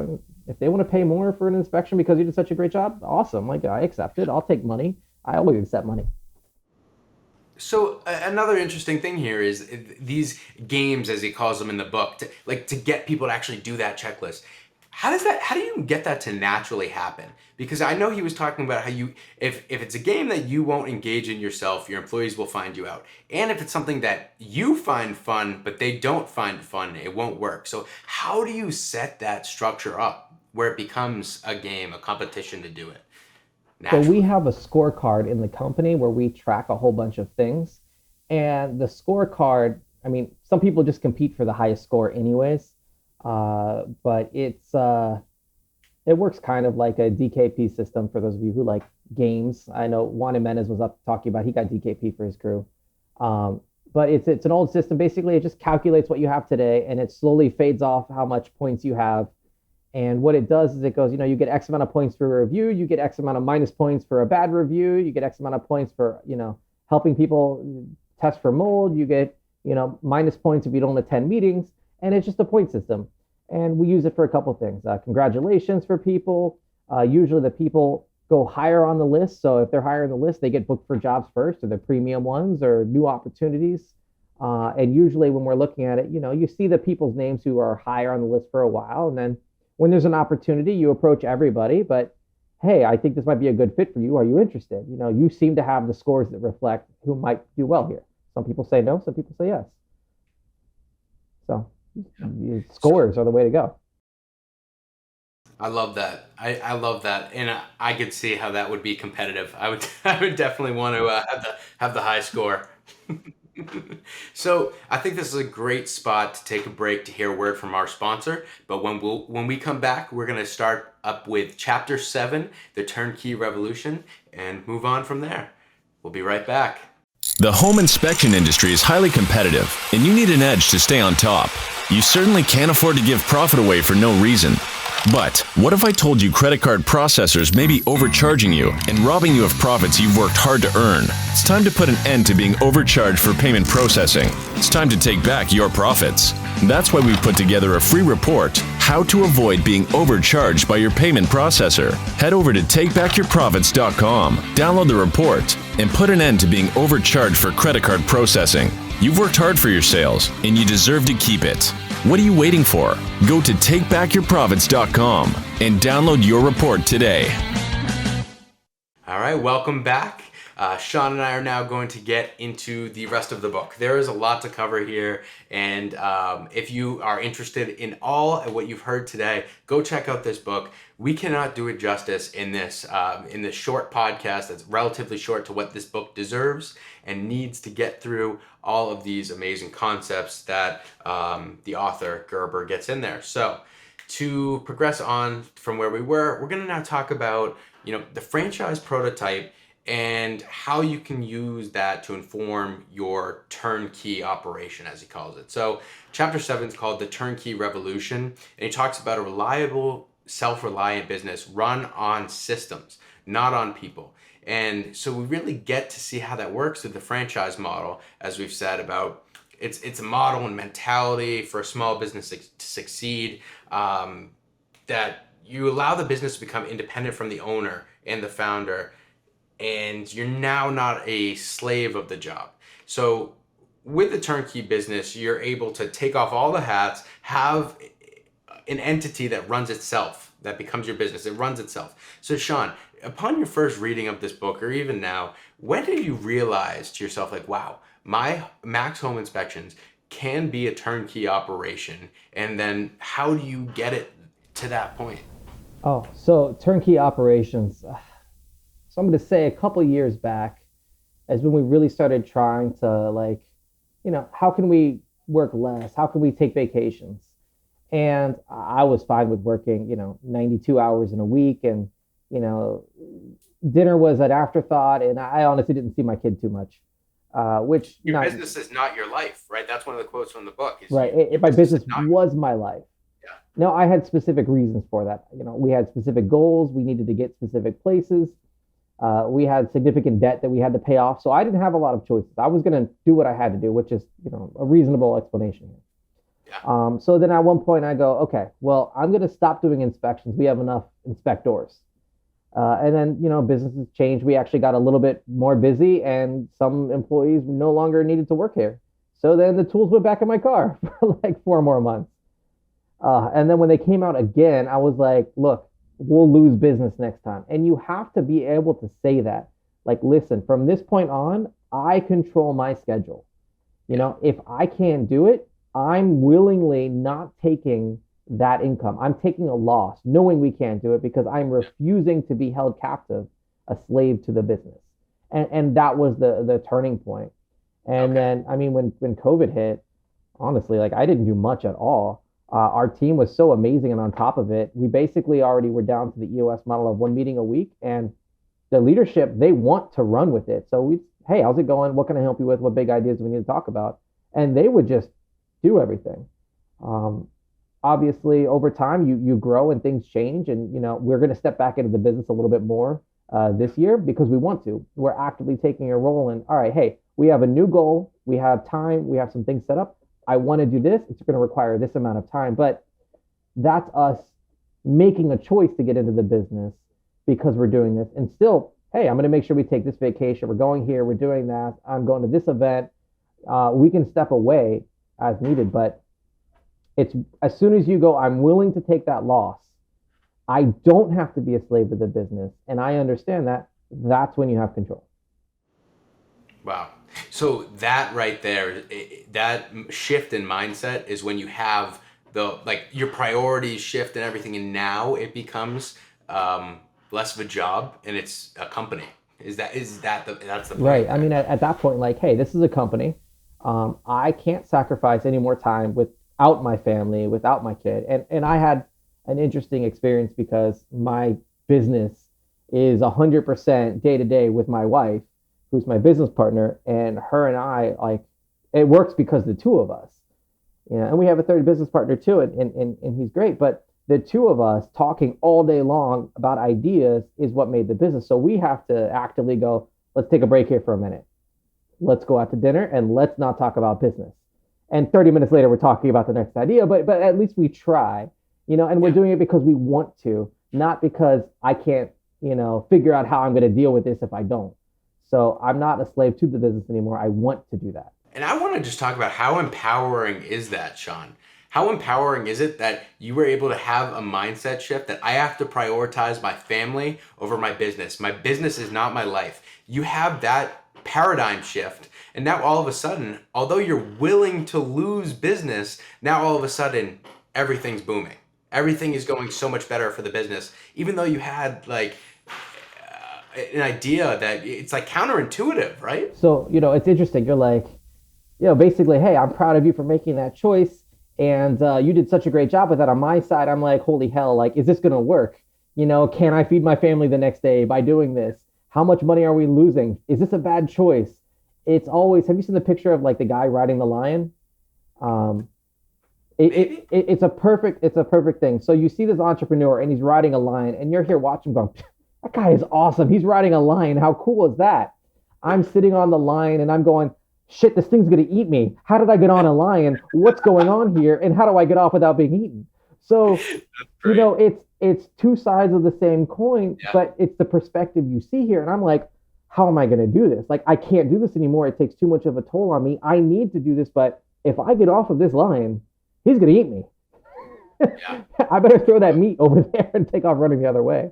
If they want to pay more for an inspection because you did such a great job, awesome. Like, I accept it. I'll take money. I always accept money. So another interesting thing here is these games, as he calls them in the book, to get people to actually do that checklist. How do you get that to naturally happen? Because I know he was talking about how if it's a game that you won't engage in yourself, your employees will find you out. And if it's something that you find fun, but they don't find fun, it won't work. So how do you set that structure up where it becomes a game, a competition to do it naturally? So we have a scorecard in the company where we track a whole bunch of things. And the scorecard, some people just compete for the highest score anyways. But it works kind of like a DKP system for those of you who like games. I know Juan Jimenez was up talking about, he got DKP for his crew. But it's an old system. Basically, it just calculates what you have today and it slowly fades off how much points you have. And what it does is it goes, you get X amount of points for a review, you get X amount of minus points for a bad review, you get X amount of points for, helping people test for mold, you get, minus points if you don't attend meetings. And it's just a point system. And we use it for a couple things. Congratulations for people. Usually the people go higher on the list. So if they're higher on the list, they get booked for jobs first, or the premium ones, or new opportunities. And usually when we're looking at it, you see the people's names who are higher on the list for a while. And then when there's an opportunity, you approach everybody. But hey, I think this might be a good fit for you. Are you interested? You seem to have the scores that reflect who might do well here. Some people say no, some people say yes. So scores are the way to go. I love that. I love that, and I could see how that would be competitive. I would definitely want to have the high score. So I think this is a great spot to take a break to hear a word from our sponsor. But when we come back, we're going to start up with Chapter 7, the Turnkey Revolution, and move on from there. We'll be right back. The home inspection industry is highly competitive, and you need an edge to stay on top. You certainly can't afford to give profit away for no reason. But what if I told you credit card processors may be overcharging you and robbing you of profits you've worked hard to earn? It's time to put an end to being overcharged for payment processing. It's time to take back your profits. That's why we put together a free report, How to Avoid Being Overcharged by Your Payment Processor. Head over to takebackyourprofits.com, download the report, and put an end to being overcharged for credit card processing. You've worked hard for your sales, and you deserve to keep it. What are you waiting for? Go to takebackyourprofits.com and download your report today. All right, welcome back. Shawn and I are now going to get into the rest of the book. There is a lot to cover here, and if you are interested in all of what you've heard today, go check out this book. We cannot do it justice in this short podcast that's relatively short to what this book deserves and needs to get through all of these amazing concepts that the author, Gerber, gets in there. So to progress on from where we were, we're going to now talk about the franchise prototype and how you can use that to inform your turnkey operation, as he calls it. So chapter 7 is called The Turnkey Revolution, and he talks about a reliable, self-reliant business run on systems, not on people. And so we really get to see how that works with the franchise model, as we've said about it's a model and mentality for a small business to succeed, that you allow the business to become independent from the owner and the founder, and you're now not a slave of the job. So with the turnkey business, you're able to take off all the hats, have an entity that runs itself, that becomes your business. It runs itself. So Shawn, upon your first reading of this book, or even now, when did you realize to yourself, like, wow, my Max Home Inspections can be a turnkey operation? And then how do you get it to that point? Oh, so turnkey operations. So I'm going to say a couple years back is when we really started trying to how can we work less? How can we take vacations? And I was fine with working, 92 hours in a week, and, dinner was an afterthought, and I honestly didn't see my kid too much. Which your business is not your life, right? That's one of the quotes from the book. Right. My business was my life. Yeah. No, I had specific reasons for that. We had specific goals. We needed to get specific places. We had significant debt that we had to pay off. So I didn't have a lot of choices. I was going to do what I had to do, which is, a reasonable explanation here. Yeah. So then at one point I go, okay, well, I'm going to stop doing inspections. We have enough inspectors. And then, businesses changed. We actually got a little bit more busy, and some employees no longer needed to work here. So then the tools went back in my car for like 4 more months. And then when they came out again, I was like, look, we'll lose business next time. And you have to be able to say that, like, listen, from this point on, I control my schedule. If I can't do it, I'm willingly not taking that income. I'm taking a loss, knowing we can't do it, because I'm refusing to be held captive, a slave to the business. And that was the turning point. And then, when COVID hit, honestly, like, I didn't do much at all. Our team was so amazing, and on top of it, we basically already were down to the EOS model of 1 meeting a week, and the leadership, they want to run with it. So hey, how's it going? What can I help you with? What big ideas do we need to talk about? And they would just do everything. Obviously, over time, you grow and things change, and we're going to step back into the business a little bit more this year because we want to. We're actively taking a role in, all right, hey, we have a new goal, we have time, we have some things set up. I want to do this. It's going to require this amount of time, but that's us making a choice to get into the business because we're doing this. And still, hey, I'm going to make sure we take this vacation. We're going here. We're doing that. I'm going to this event. We can step away as needed, but it's as soon as you go, I'm willing to take that loss. I don't have to be a slave to the business. And I understand that. That's when you have control. Wow. So that right there, that shift in mindset is when you have your priorities shift and everything, and now it becomes less of a job and it's a company. That's the point? Right. At that point, like, hey, this is a company. I can't sacrifice any more time without my family, without my kid. And I had an interesting experience because my business is 100% day to day with my wife, who's my business partner, and her and I, like, it works because the two of us, and we have a third business partner too, and he's great, but the two of us talking all day long about ideas is what made the business. So we have to actively go, let's take a break here for a minute. Let's go out to dinner and let's not talk about business. And 30 minutes later, we're talking about the next idea, but at least we try, and we're doing it because we want to, not because I can't, figure out how I'm going to deal with this if I don't. So I'm not a slave to the business anymore. I want to do that. And I want to just talk about how empowering is that, Shawn? How empowering is it that you were able to have a mindset shift that I have to prioritize my family over my business? My business is not my life. You have that paradigm shift. And now all of a sudden, although you're willing to lose business, now all of a sudden, everything's booming. Everything is going so much better for the business, even though you had like an idea that it's like counterintuitive, right? So, it's interesting. You're like, basically, hey, I'm proud of you for making that choice. And you did such a great job with that. On my side, I'm like, holy hell, like, is this going to work? Can I feed my family the next day by doing this? How much money are we losing? Is this a bad choice? It's always, have you seen the picture of like the guy riding the lion? It's a perfect thing. So you see this entrepreneur and he's riding a lion and you're here watching going, that guy is awesome. He's riding a lion. How cool is that? I'm sitting on the lion and I'm going, shit, this thing's going to eat me. How did I get on a lion? What's going on here? And how do I get off without being eaten? So, it's two sides of the same coin, but it's the perspective you see here. And I'm like, how am I going to do this? Like, I can't do this anymore. It takes too much of a toll on me. I need to do this. But if I get off of this lion, he's going to eat me. I better throw that meat over there and take off running the other way.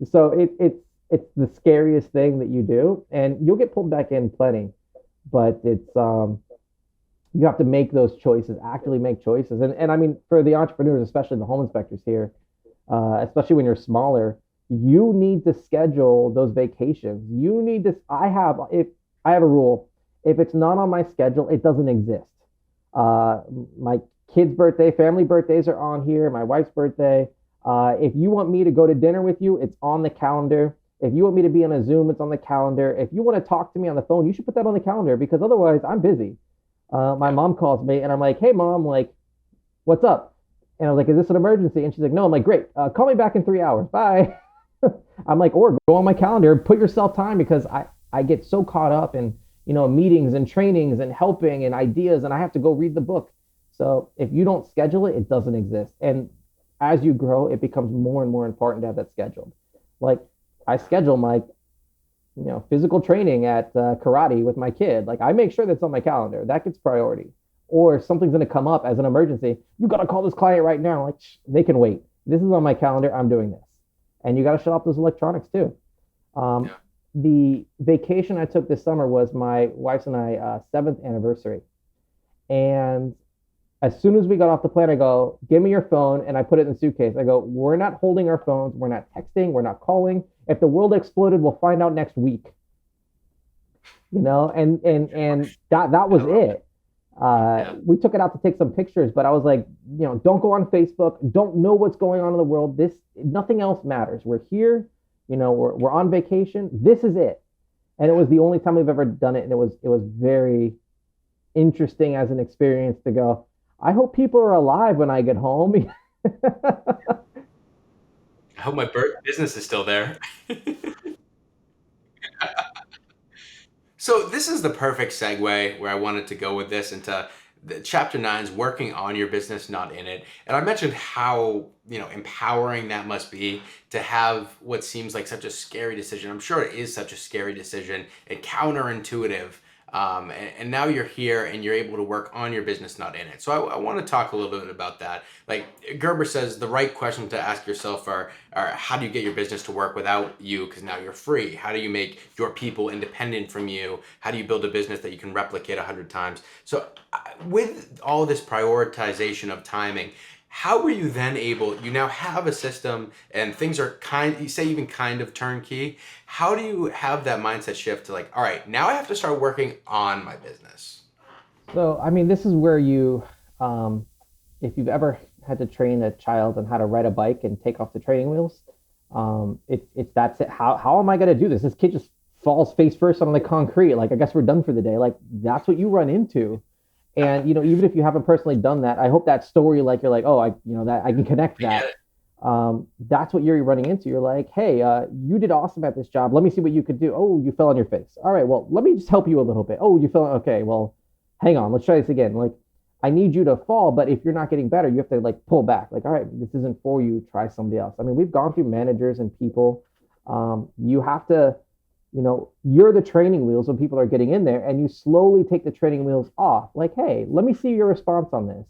So it's the scariest thing that you do, and you'll get pulled back in plenty. But it's you have to make those choices, actively make choices. And I mean, for the entrepreneurs, especially the home inspectors here, especially when you're smaller, you need to schedule those vacations. You need to, I have a rule, if it's not on my schedule, it doesn't exist. My kid's birthday, family birthdays are on here, my wife's birthday. If you want me to go to dinner with you, it's on the calendar. If you want me to be on a Zoom, it's on the calendar. If you want to talk to me on the phone, you should put that on the calendar, because otherwise I'm busy. My mom calls me and I'm like, hey mom, like, what's up? And I was like, is this an emergency? And she's like, no. I'm like, great. Call me back in 3 hours. Bye. I'm like, or go on my calendar, put yourself time, because I get so caught up in, meetings and trainings and helping and ideas, and I have to go read the book. So if you don't schedule it, it doesn't exist. And as you grow, it becomes more and more important to have that scheduled. Like, I schedule my, physical training at karate with my kid. Like, I make sure that's on my calendar. That gets priority. Or something's going to come up as an emergency. You got to call this client right now. Like, they can wait. This is on my calendar. I'm doing this. And you got to shut off those electronics too. The vacation I took this summer was my wife's and I 7th anniversary. And as soon as we got off the plane, I go, give me your phone. And I put it in the suitcase. I go, we're not holding our phones. We're not texting. We're not calling. If the world exploded, we'll find out next week. And that was it. We took it out to take some pictures, but I was like, don't go on Facebook. Don't know what's going on in the world. Nothing else matters. We're here. We're on vacation. This is it. And it was the only time we've ever done it. And it was very interesting as an experience to go, I hope people are alive when I get home. I hope my business is still there. So this is the perfect segue where I wanted to go with this into the chapter 9 is working on your business, not in it. And I mentioned how, empowering that must be to have what seems like such a scary decision. I'm sure it is such a scary decision and counterintuitive. And now you're here and you're able to work on your business, not in it. So I want to talk a little bit about that. Like Gerber says, the right question to ask yourself are how do you get your business to work without you? Because now you're free. How do you make your people independent from you? How do you build a business that you can replicate 100 times? So with all this prioritization of timing, how were you then able, you now have a system and things are even kind of turnkey. How do you have that mindset shift to like, all right, now I have to start working on my business? So, I mean, this is where you, if you've ever had to train a child on how to ride a bike and take off the training wheels, that's it. How am I going to do this? This kid just falls face first on the concrete. Like, I guess we're done for the day. Like, that's what you run into. And, even if you haven't personally done that, I hope that story, like, you're like, oh, that I can connect that. That's what you're running into. You're like, hey, you did awesome at this job. Let me see what you could do. Oh, you fell on your face. All right, well, let me just help you a little bit. Oh, you fell. Okay, well, hang on. Let's try this again. Like, I need you to fall, but if you're not getting better, you have to like pull back. Like, all right, this isn't for you. Try somebody else. I mean, we've gone through managers and people. You have to, you're the training wheels when people are getting in there, and you slowly take the training wheels off. Like, hey, let me see your response on this.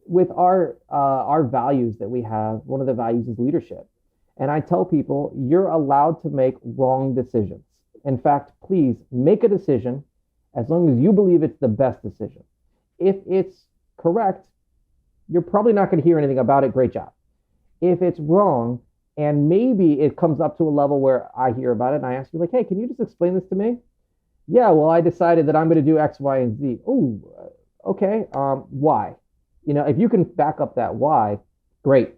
With our values that we have, one of the values is leadership. And I tell people, you're allowed to make wrong decisions. In fact, please make a decision as long as you believe it's the best decision. If it's correct, you're probably not going to hear anything about it. Great job. If it's wrong, and maybe it comes up to a level where I hear about it and I ask you, like, hey, can you just explain this to me? Yeah, well, I decided that I'm going to do X, Y, and Z. Oh, okay. Why? If you can back up that why, great.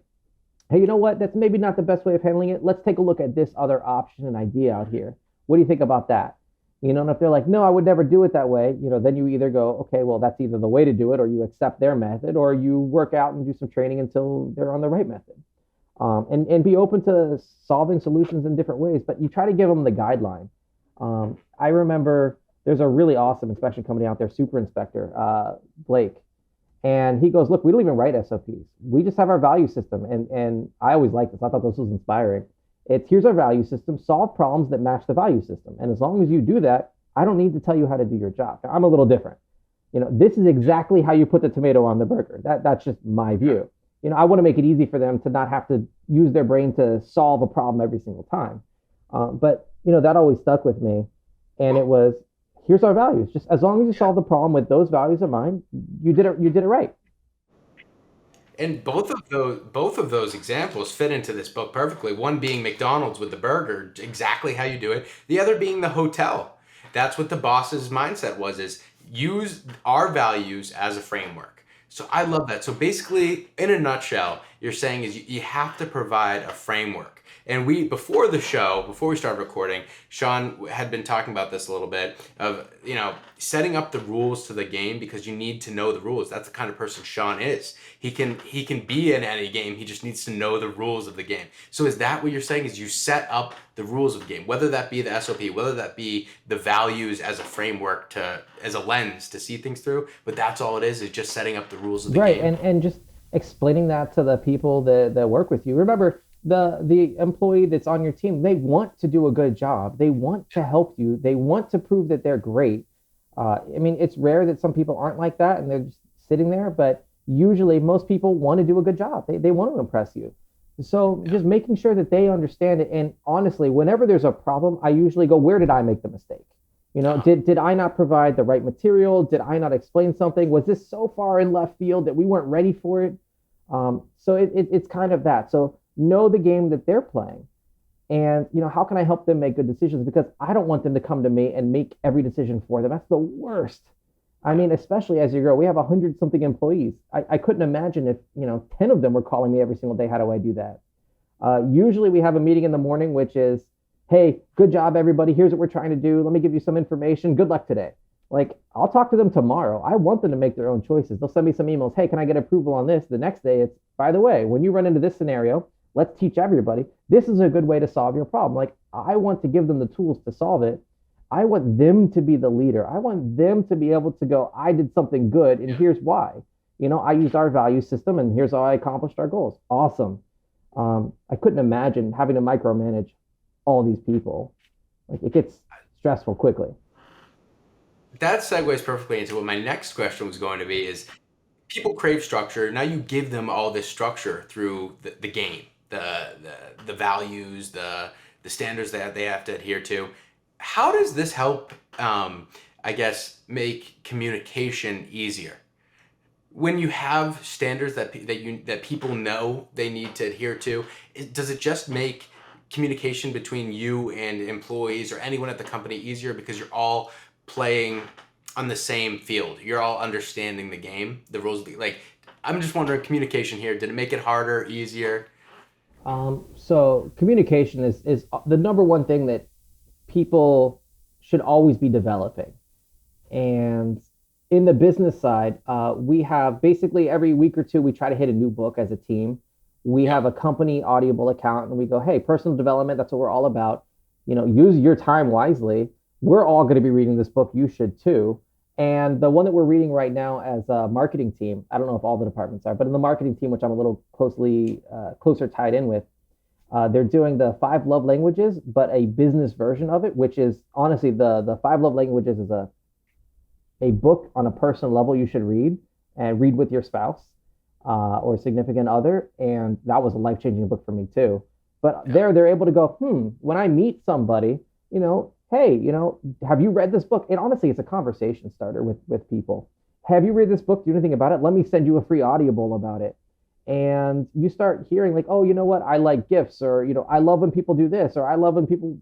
Hey, you know what? That's maybe not the best way of handling it. Let's take a look at this other option and idea out here. What do you think about that? And if they're like, no, I would never do it that way, then you either go, okay, well, that's either the way to do it, or you accept their method, or you work out and do some training until they're on the right method. And be open to solving solutions in different ways, but you try to give them the guideline. I remember there's a really awesome inspection company out there, Super Inspector, Blake. And he goes, look, we don't even write SOPs. We just have our value system. And I always liked this. I thought this was inspiring. Here's our value system, solve problems that match the value system. And as long as you do that, I don't need to tell you how to do your job. Now, I'm a little different. This is exactly how you put the tomato on the burger. That's just my view. I want to make it easy for them to not have to use their brain to solve a problem every single time. But that always stuck with me. And it was, here's our values. Just as long as you solve the problem with those values in mind, you did it right. And both of those examples fit into this book perfectly. One being McDonald's with the burger, exactly how you do it. The other being the hotel. That's what the boss's mindset was, is use our values as a framework. So I love that. So basically, in a nutshell, you're saying is you have to provide a framework. And before we started recording, Shawn had been talking about this a little bit of, setting up the rules to the game, because you need to know the rules. That's the kind of person Shawn is. He can be in any game. He just needs to know the rules of the game. So is that what you're saying, is you set up the rules of the game, whether that be the SOP, whether that be the values as a framework as a lens to see things through, but that's all it is just setting up the rules of the game. Right, and just explaining that to the people that work with you. Remember, the employee that's on your team, they want to do a good job. They want to help you. They want to prove that they're great. It's rare that some people aren't like that and they're just sitting there, but usually most people want to do a good job. They want to impress you. So just making sure that they understand it. And honestly, whenever there's a problem, I usually go, where did I make the mistake? Did I not provide the right material? Did I not explain something? Was this so far in left field that we weren't ready for it? So it's kind of that. So know the game that they're playing, and how can I help them make good decisions, because I don't want them to come to me and make every decision for them. That's the worst. Especially as you grow, we have 100 something employees. I couldn't imagine if 10 of them were calling me every single day, how do I do that? Usually we have a meeting in the morning, which is, hey, good job everybody, here's what we're trying to do, let me give you some information, good luck today. Like, I'll talk to them tomorrow. I want them to make their own choices. They'll send me some emails, hey, can I get approval on this? The next day it's, by the way, when you run into this scenario, let's teach everybody, this is a good way to solve your problem. Like, I want to give them the tools to solve it. I want them to be the leader. I want them to be able to go, I did something good, and here's why. I used our value system, and here's how I accomplished our goals. Awesome. I couldn't imagine having to micromanage all these people. Like, it gets stressful quickly. That segues perfectly into what my next question was going to be, is people crave structure. Now you give them all this structure through the game, the values, the standards that they have to adhere to. How does this help, make communication easier? When you have standards that people know they need to adhere to, does it just make communication between you and employees or anyone at the company easier, because you're all playing on the same field? You're all understanding the game, the rules. I'm just wondering, communication here, did it make it harder, easier? So communication is the number one thing that people should always be developing. And in the business side, we have basically every week or two, we try to hit a new book as a team. We have a company Audible account, and we go, hey, personal development, that's what we're all about. Use your time wisely. We're all going to be reading this book. You should too. And the one that we're reading right now as a marketing team, I don't know if all the departments are, but in the marketing team, which I'm a little closer tied in with, they're doing the five love languages, but a business version of it, which is honestly the five love languages is a book on a personal level you should read and read with your spouse or significant other. And that was a life-changing book for me too. But they're able to go, when I meet somebody, hey, have you read this book? And honestly, it's a conversation starter with people. Have you read this book? Do you know anything about it? Let me send you a free audible about it. And you start hearing like, oh, you know what? I like gifts, or, I love when people do this, or I love when people,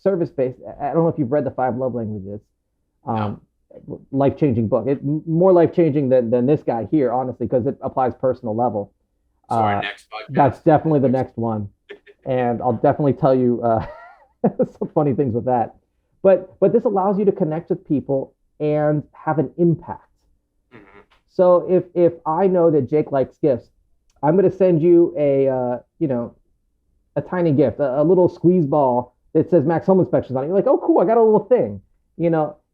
service-based. I don't know if you've read the five love languages. No. Life-changing book. It more life-changing than this guy here, honestly, because it applies personal level. So our next podcast. That's definitely the next one. And I'll definitely tell you some funny things with that. But this allows you to connect with people and have an impact. Mm-hmm. So if I know that Jake likes gifts, I'm going to send you a tiny gift, a little squeeze ball that says Max Home Inspections on it. You're like, oh, cool, I got a little thing.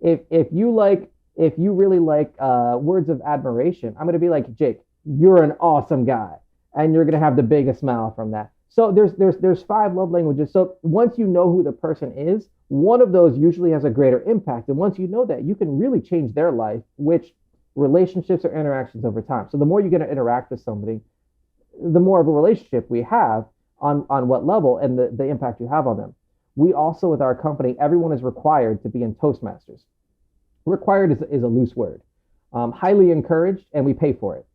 If you really like words of admiration, I'm going to be like, Jake, you're an awesome guy, and you're going to have the biggest smile from that. So there's five love languages. So once you know who the person is, one of those usually has a greater impact. And once you know that, you can really change their life, which relationships or interactions over time. So the more you're going to interact with somebody, the more of a relationship we have on what level and the impact you have on them. We also, with our company, everyone is required to be in Toastmasters. Required is a loose word. Highly encouraged, and we pay for it.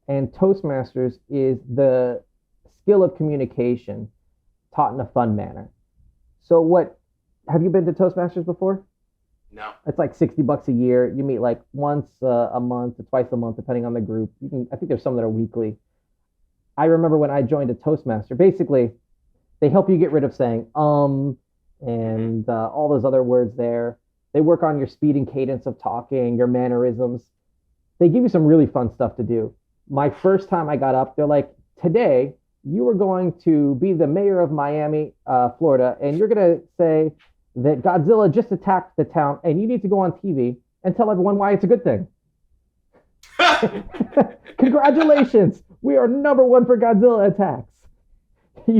And Toastmasters is the skill of communication taught in a fun manner. So have you been to Toastmasters before? No. It's like $60 a year. You meet like once a month or twice a month, depending on the group. I think there's some that are weekly. I remember when I joined a Toastmaster, basically, they help you get rid of saying, and all those other words there. They work on your speed and cadence of talking, your mannerisms. They give you some really fun stuff to do. My first time I got up, they're like, today, you are going to be the mayor of Miami, Florida, and you're going to say that Godzilla just attacked the town, and you need to go on TV and tell everyone why it's a good thing. Congratulations. We are number one for Godzilla attacks. And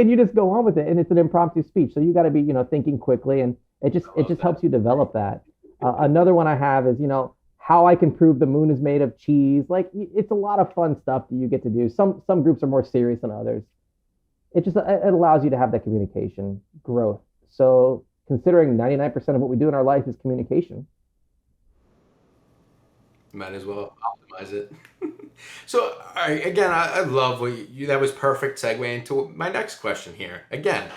you just go on with it, and it's an impromptu speech. So you got to be, thinking quickly, and it just helps you develop that. Another one I have is, how I can prove the moon is made of cheese. Like, it's a lot of fun stuff that you get to do. Some groups are more serious than others. It allows you to have that communication growth. So considering 99% of what we do in our life is communication, might as well optimize it. So, all right, again, I love what that was perfect segue into my next question here. Again,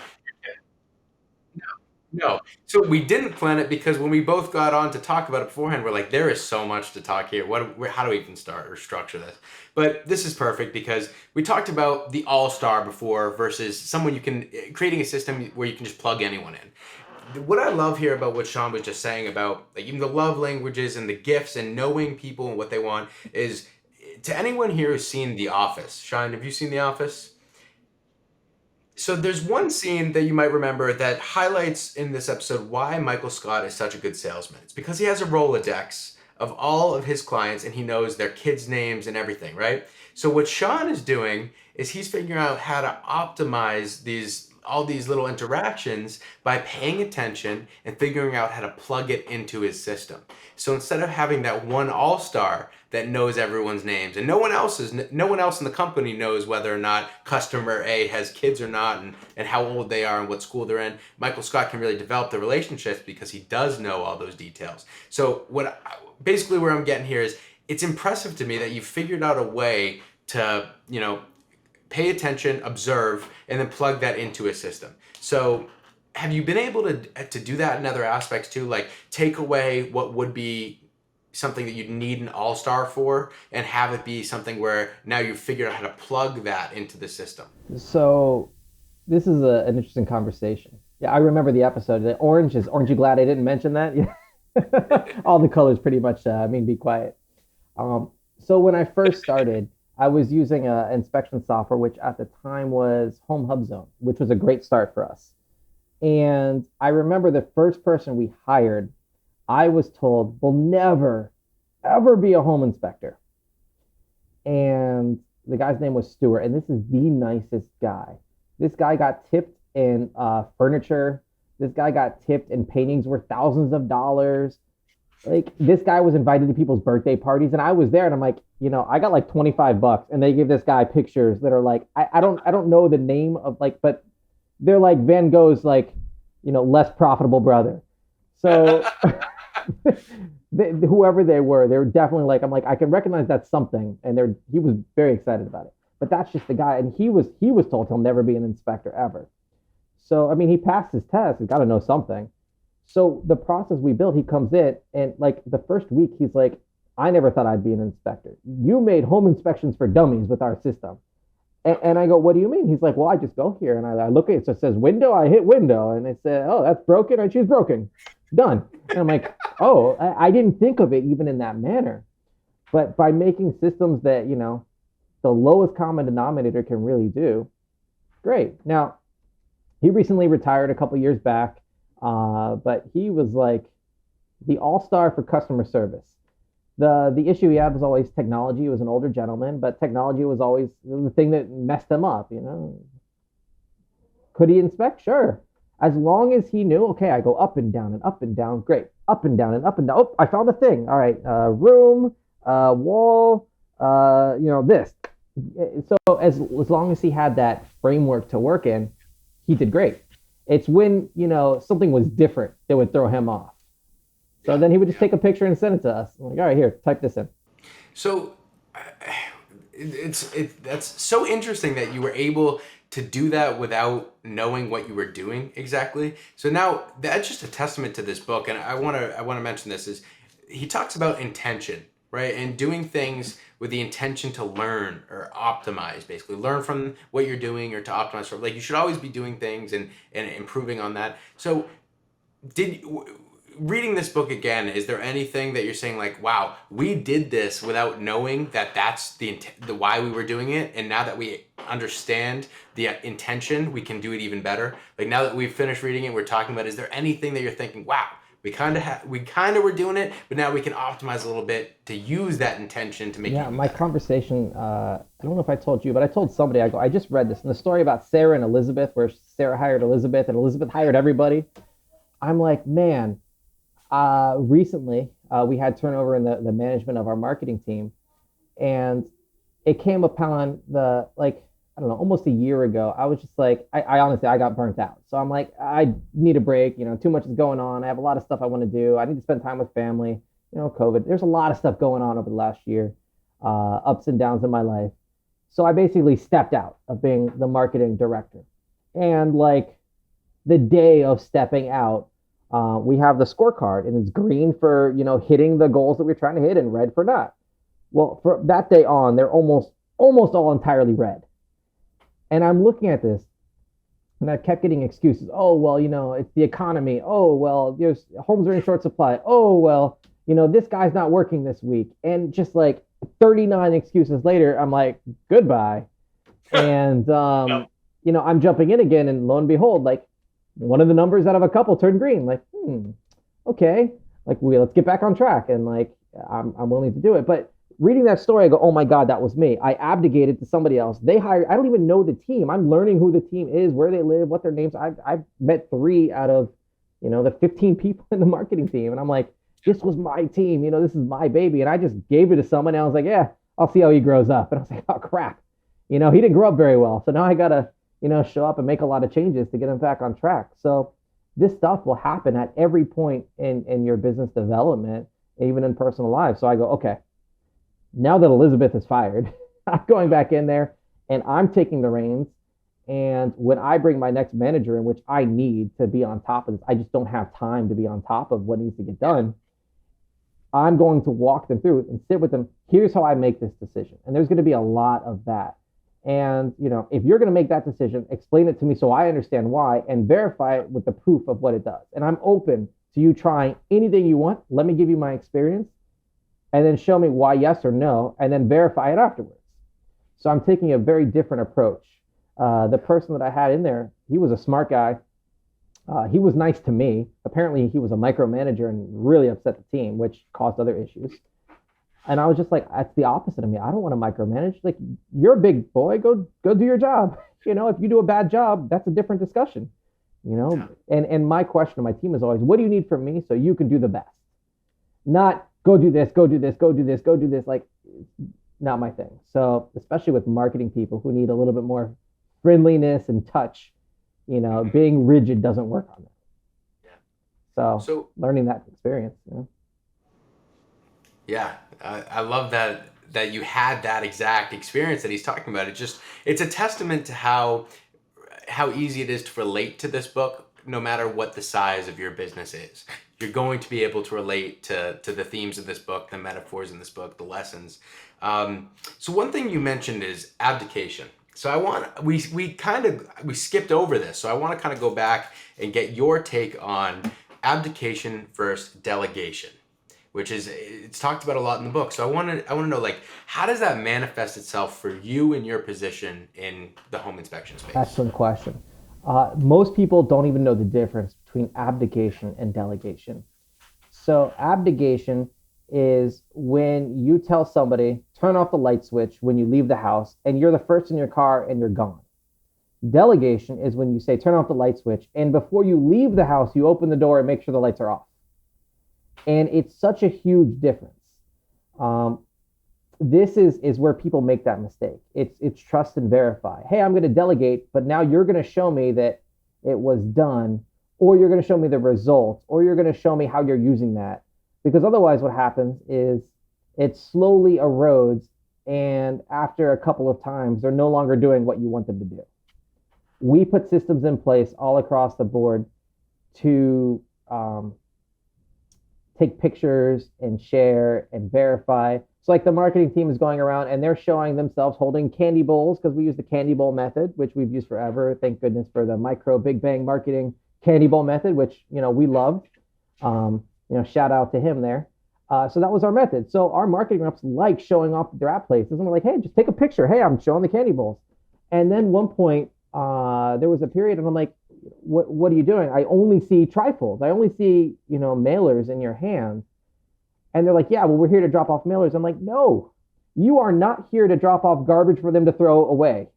no. So we didn't plan it because when we both got on to talk about it beforehand, we're like, there is so much to talk here. How do we even start or structure this? But this is perfect because we talked about the all-star before versus someone creating a system where you can just plug anyone in. What I love here about what Shawn was just saying about like even the love languages and the gifts and knowing people and what they want is to anyone here who's seen The Office. Shawn, have you seen The Office? So there's one scene that you might remember that highlights in this episode why Michael Scott is such a good salesman. It's because he has a Rolodex of all of his clients and he knows their kids' names and everything, right? So what Shawn is doing is he's figuring out how to optimize all these little interactions by paying attention and figuring out how to plug it into his system. So instead of having that one all-star that knows everyone's names and no one else in the company knows whether or not customer A has kids or not and how old they are and what school they're in, Michael Scott can really develop the relationships because he does know all those details. So basically where I'm getting here is it's impressive to me that you figured out a way to, pay attention, observe, and then plug that into a system. So have you been able to do that in other aspects too? Like take away what would be something that you'd need an all-star for and have it be something where now you've figured out how to plug that into the system? So this is an interesting conversation. Yeah, I remember the episode. The orange, aren't you glad I didn't mention that? Yeah. All the colors pretty much mean be quiet. So when I first started, I was using inspection software, which at the time was Home Hub Zone, which was a great start for us. And I remember the first person we hired, I was told will never, ever be a home inspector. And the guy's name was Stuart, and this is the nicest guy. This guy got tipped in furniture. This guy got tipped in paintings worth thousands of dollars. Like, this guy was invited to people's birthday parties, and I was there, and I'm like, I got like $25, and they give this guy pictures that are like, I don't know the name of, like, but they're like Van Gogh's, like, less profitable brother. So whoever they were definitely like, I'm like, I can recognize that's something, and he was very excited about it. But that's just the guy, and he was told he'll never be an inspector ever. So I mean, he passed his test. He's got to know something. So the process we built, he comes in, and like the first week, he's like, I never thought I'd be an inspector. You made home inspections for dummies with our system. And I go, what do you mean? He's like, well, I just go here and I look at it. So it says window, I hit window. And it said, oh, that's broken. I choose broken. Done. And I'm like, oh, I didn't think of it even in that manner. But by making systems that, the lowest common denominator can really do, great. Now, he recently retired a couple years back, but he was like the all-star for customer service. The issue he had was always technology. He was an older gentleman, but technology was always the thing that messed him up, Could he inspect? Sure. As long as he knew, okay, I go up and down, great. Up and down and up and down. Oh, I found a thing. All right, room, wall, this. So as long as he had that framework to work in, he did great. It's when, something was different that would throw him off. So then he would just take a picture and send it to us. I'm like, all right, here, type this in. So that's so interesting that you were able to do that without knowing what you were doing exactly. So now that's just a testament to this book. And I want to mention this is he talks about intention, right? And doing things with the intention to learn or optimize, basically learn from what you're doing or to optimize from, like, you should always be doing things and improving on that. So reading this book again, is there anything that you're saying like, wow, we did this without knowing that that's the why we were doing it, and now that we understand the intention, we can do it even better? Like, now that we've finished reading it, we're talking about, is there anything that you're thinking, wow, we kind of were doing it, but now we can optimize a little bit to use that intention to make it my better? Conversation, I don't know if I told you, but I told somebody, I just read this, and the story about Sarah and Elizabeth, where Sarah hired Elizabeth and Elizabeth hired everybody. I'm like, man, recently we had turnover in the management of our marketing team, and it came upon I don't know, almost a year ago. I was just like, I honestly, I got burnt out. So I'm like, I need a break. Too much is going on. I have a lot of stuff I want to do. I need to spend time with family. COVID. There's a lot of stuff going on over the last year, ups and downs in my life. So I basically stepped out of being the marketing director. And like the day of stepping out, we have the scorecard, and it's green for, hitting the goals that we're trying to hit and red for not. Well, for that day on, they're almost all entirely red. And I'm looking at this, and I kept getting excuses. Oh, well, it's the economy. Oh, well, homes are in short supply. Oh, well, this guy's not working this week. And just like 39 excuses later, I'm like, goodbye. And, I'm jumping in again, and lo and behold, like, one of the numbers out of a couple turned green. Like, okay, like, let's get back on track. And like, I'm willing to do it. But reading that story, I go, oh my God, that was me. I abdicated to somebody else. They hired, I don't even know the team. I'm learning who the team is, where they live, what their names are. I've met 3 out of, the 15 people in the marketing team. And I'm like, this was my team, this is my baby. And I just gave it to someone, and I was like, yeah, I'll see how he grows up. And I was like, oh crap. He didn't grow up very well. So now I got to, show up and make a lot of changes to get him back on track. So this stuff will happen at every point in your business development, even in personal life. So I go, okay, now that Elizabeth is fired, I'm going back in there and I'm taking the reins. And when I bring my next manager in, which I need to be on top of this, I just don't have time to be on top of what needs to get done. I'm going to walk them through it and sit with them. Here's how I make this decision. And there's going to be a lot of that. And, if you're going to make that decision, explain it to me so I understand why, and verify it with the proof of what it does. And I'm open to you trying anything you want. Let me give you my experience, and then show me why yes or no, and then verify it afterwards. So I'm taking a very different approach. The person that I had in there, he was a smart guy. He was nice to me. Apparently, he was a micromanager and really upset the team, which caused other issues. And I was just like, that's the opposite of me. I don't want to micromanage. Like, you're a big boy. Go do your job. If you do a bad job, that's a different discussion. And my question to my team is always, what do you need from me so you can do the best? Not go do this, go do this, go do this, go do this. Like, not my thing. So especially with marketing people who need a little bit more friendliness and touch, being rigid doesn't work on them. Yeah. So learning that experience. Yeah, I love that you had that exact experience that he's talking about. It's a testament to how easy it is to relate to this book, no matter what the size of your business is. You're going to be able to relate to the themes of this book, the metaphors in this book, the lessons. So one thing you mentioned is abdication. So we skipped over this. So I want to kind of go back and get your take on abdication versus delegation, which it's talked about a lot in the book. So I want to know, like, how does that manifest itself for you in your position in the home inspection space? Excellent question. Most people don't even know the difference between abdication and delegation. So abdication is when you tell somebody, turn off the light switch when you leave the house, and you're the first in your car and you're gone. Delegation is when you say, turn off the light switch, and before you leave the house, you open the door and make sure the lights are off. And it's such a huge difference. This is where people make that mistake. It's trust and verify. Hey, I'm going to delegate, but now you're going to show me that it was done, or you're going to show me the results, or you're going to show me how you're using that. Because otherwise what happens is it slowly erodes, and after a couple of times, they're no longer doing what you want them to do. We put systems in place all across the board to take pictures and share and verify. So like the marketing team is going around and they're showing themselves holding candy bowls, because we use the candy bowl method, which we've used forever. Thank goodness for the micro big bang marketing candy bowl method, which, we loved. Shout out to him there. So that was our method. So our marketing reps like showing off their app places. And we're like, hey, just take a picture. Hey, I'm showing the candy bowls. And then one point, there was a period and I'm like, what are you doing? I only see trifolds. I only see, mailers in your hands. And they're like, yeah, well, we're here to drop off mailers. I'm like, no, you are not here to drop off garbage for them to throw away.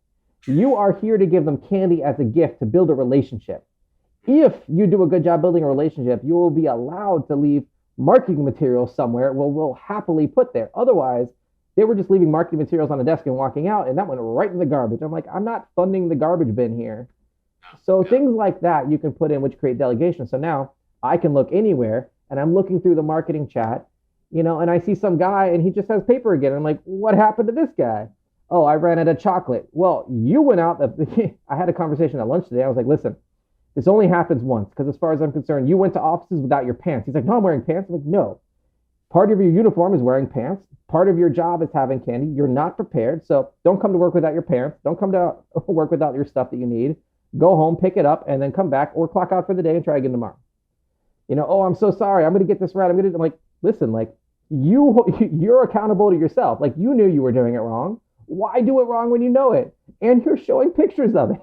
You are here to give them candy as a gift to build a relationship. If you do a good job building a relationship, you will be allowed to leave marketing materials somewhere we'll happily put there. Otherwise, they were just leaving marketing materials on the desk and walking out, and that went right in the garbage. I'm like, I'm not funding the garbage bin here. So things like that you can put in, which create delegation. So now I can look anywhere, and I'm looking through the marketing chat, and I see some guy and he just has paper again. I'm like, what happened to this guy? Oh, I ran out of chocolate. Well, you went out. I had a conversation at lunch today. I was like, listen, this only happens once, because as far as I'm concerned, you went to offices without your pants. He's like, no, I'm wearing pants. I'm like, no. Part of your uniform is wearing pants. Part of your job is having candy. You're not prepared. So don't come to work without your pants. Don't come to work without your stuff that you need. Go home, pick it up, and then come back or clock out for the day and try again tomorrow. Oh, I'm so sorry. I'm going to get this right. I'm like, listen, like you're accountable to yourself. Like, you knew you were doing it wrong. Why do it wrong when you know it? And you're showing pictures of it.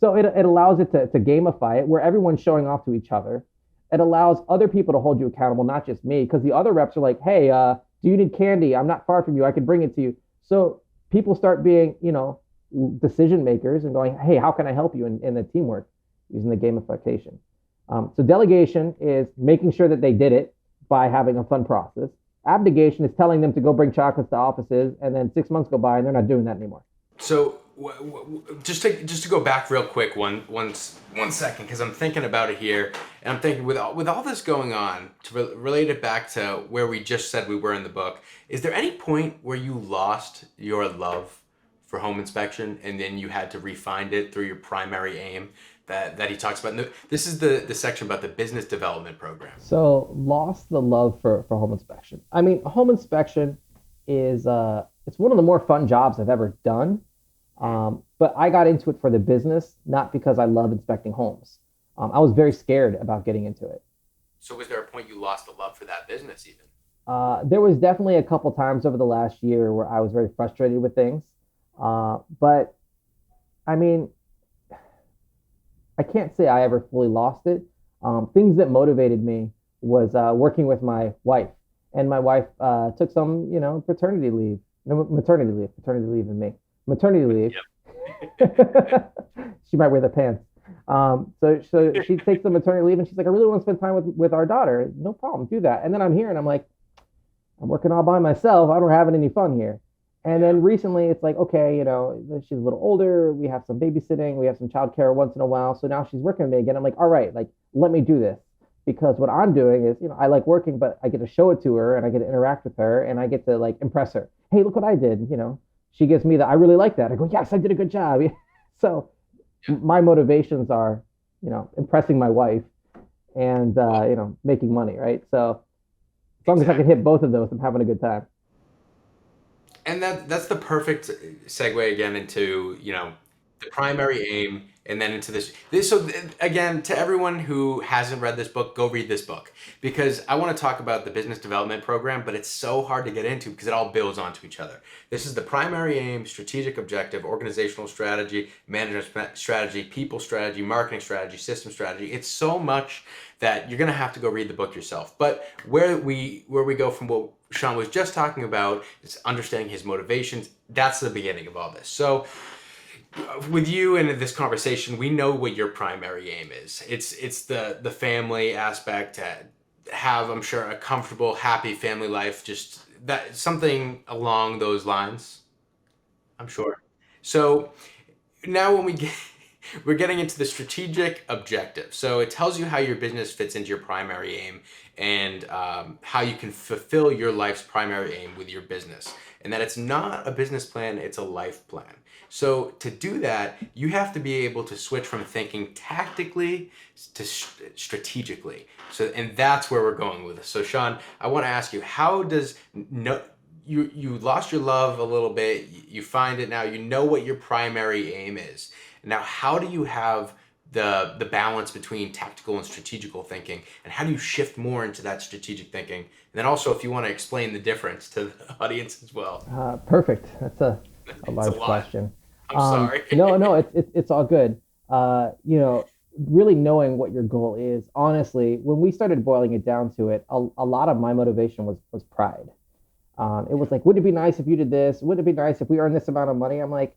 So it allows it to gamify it, where everyone's showing off to each other. It allows other people to hold you accountable, not just me, because the other reps are like, hey, do you need candy? I'm not far from you. I can bring it to you. So people start being, decision makers and going, hey, how can I help you in the teamwork using the gamification? So delegation is making sure that they did it by having a fun process. Abdication is telling them to go bring chocolates to offices, and then 6 months go by and they're not doing that anymore. So just to go back real quick one second, because I'm thinking about it here, and I'm thinking with all this going on, to relate it back to where we just said we were in the book, is there any point where you lost your love for home inspection and then you had to refine it through your primary aim that he talks about? This is the section about the business development program. So lost the love for home inspection. I mean, home inspection is it's one of the more fun jobs I've ever done. But I got into it for the business, not because I love inspecting homes. I was very scared about getting into it. So was there a point you lost the love for that business even? There was definitely a couple times over the last year where I was very frustrated with things. But I mean, I can't say I ever fully lost it. Things that motivated me was working with my wife, and my wife took some, paternity leave, no, paternity leave, and me, maternity leave. She might wear the pants. So she takes the maternity leave, and she's like, I really want to spend time with our daughter. No problem, do that. And then I'm here, and I'm like, I'm working all by myself. I don't have any fun here. And then recently, it's like, okay, she's a little older. We have some babysitting. We have some childcare once in a while. So now she's working with me again. I'm like, all right, like, let me do this. Because what I'm doing is, I like working, but I get to show it to her and I get to interact with her and I get to like impress her. Hey, look what I did. She gives me I really like that. I go, yes, I did a good job. So my motivations are, impressing my wife and, making money, right? So as long as I can hit both of those, I'm having a good time. And that's the perfect segue again into, the primary aim and then into this. So again, to everyone who hasn't read this book, go read this book, because I want to talk about the business development program, but it's so hard to get into because it all builds onto each other. This is the primary aim, strategic objective, organizational strategy, management strategy, people strategy, marketing strategy, system strategy. It's so much that you're going to have to go read the book yourself. But where we go from what Shawn was just talking about is understanding his motivations. That's the beginning of all this. So with you and this conversation, we know what your primary aim is. It's the family aspect, to have, I'm sure, a comfortable, happy family life, just that, something along those lines, I'm sure. So now when we're getting into the strategic objective. So it tells you how your business fits into your primary aim and how you can fulfill your life's primary aim with your business. And that it's not a business plan, it's a life plan. So to do that, you have to be able to switch from thinking tactically to strategically. And that's where we're going with this. So Shawn, I want to ask you, how does you lost your love a little bit, you find it now, you know what your primary aim is. Now, how do you have the balance between tactical and strategical thinking, and how do you shift more into that strategic thinking? And then also, if you want to explain the difference to the audience as well. Perfect. That's a large question. I'm sorry. No, it's all good. Really knowing what your goal is. Honestly, when we started boiling it down to it, a lot of my motivation was pride. It was like, wouldn't it be nice if you did this? Wouldn't it be nice if we earned this amount of money? I'm like,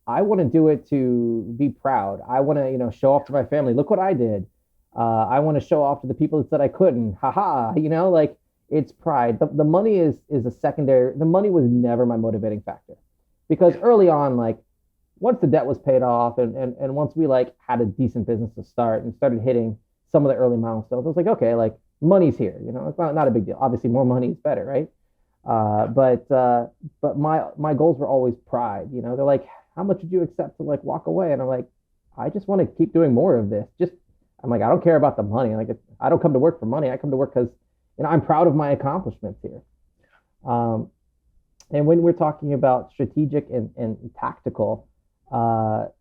I want to do it to be proud. I want to, show off to my family. Look what I did. I want to show off to the people that said I couldn't. Haha. Like, it's pride. The money is a secondary. The money was never my motivating factor, because early on, like, once the debt was paid off and once we like had a decent business to start and started hitting some of the early milestones, I was like, okay, like, money's here. It's not a big deal. Obviously, more money is better, right? But my goals were always pride. They're like, how much would you accept to like walk away? And I'm like, I just want to keep doing more of this. I'm like, I don't care about the money. Like, I don't come to work for money. I come to work because, I'm proud of my accomplishments here. And when we're talking about strategic and tactical, so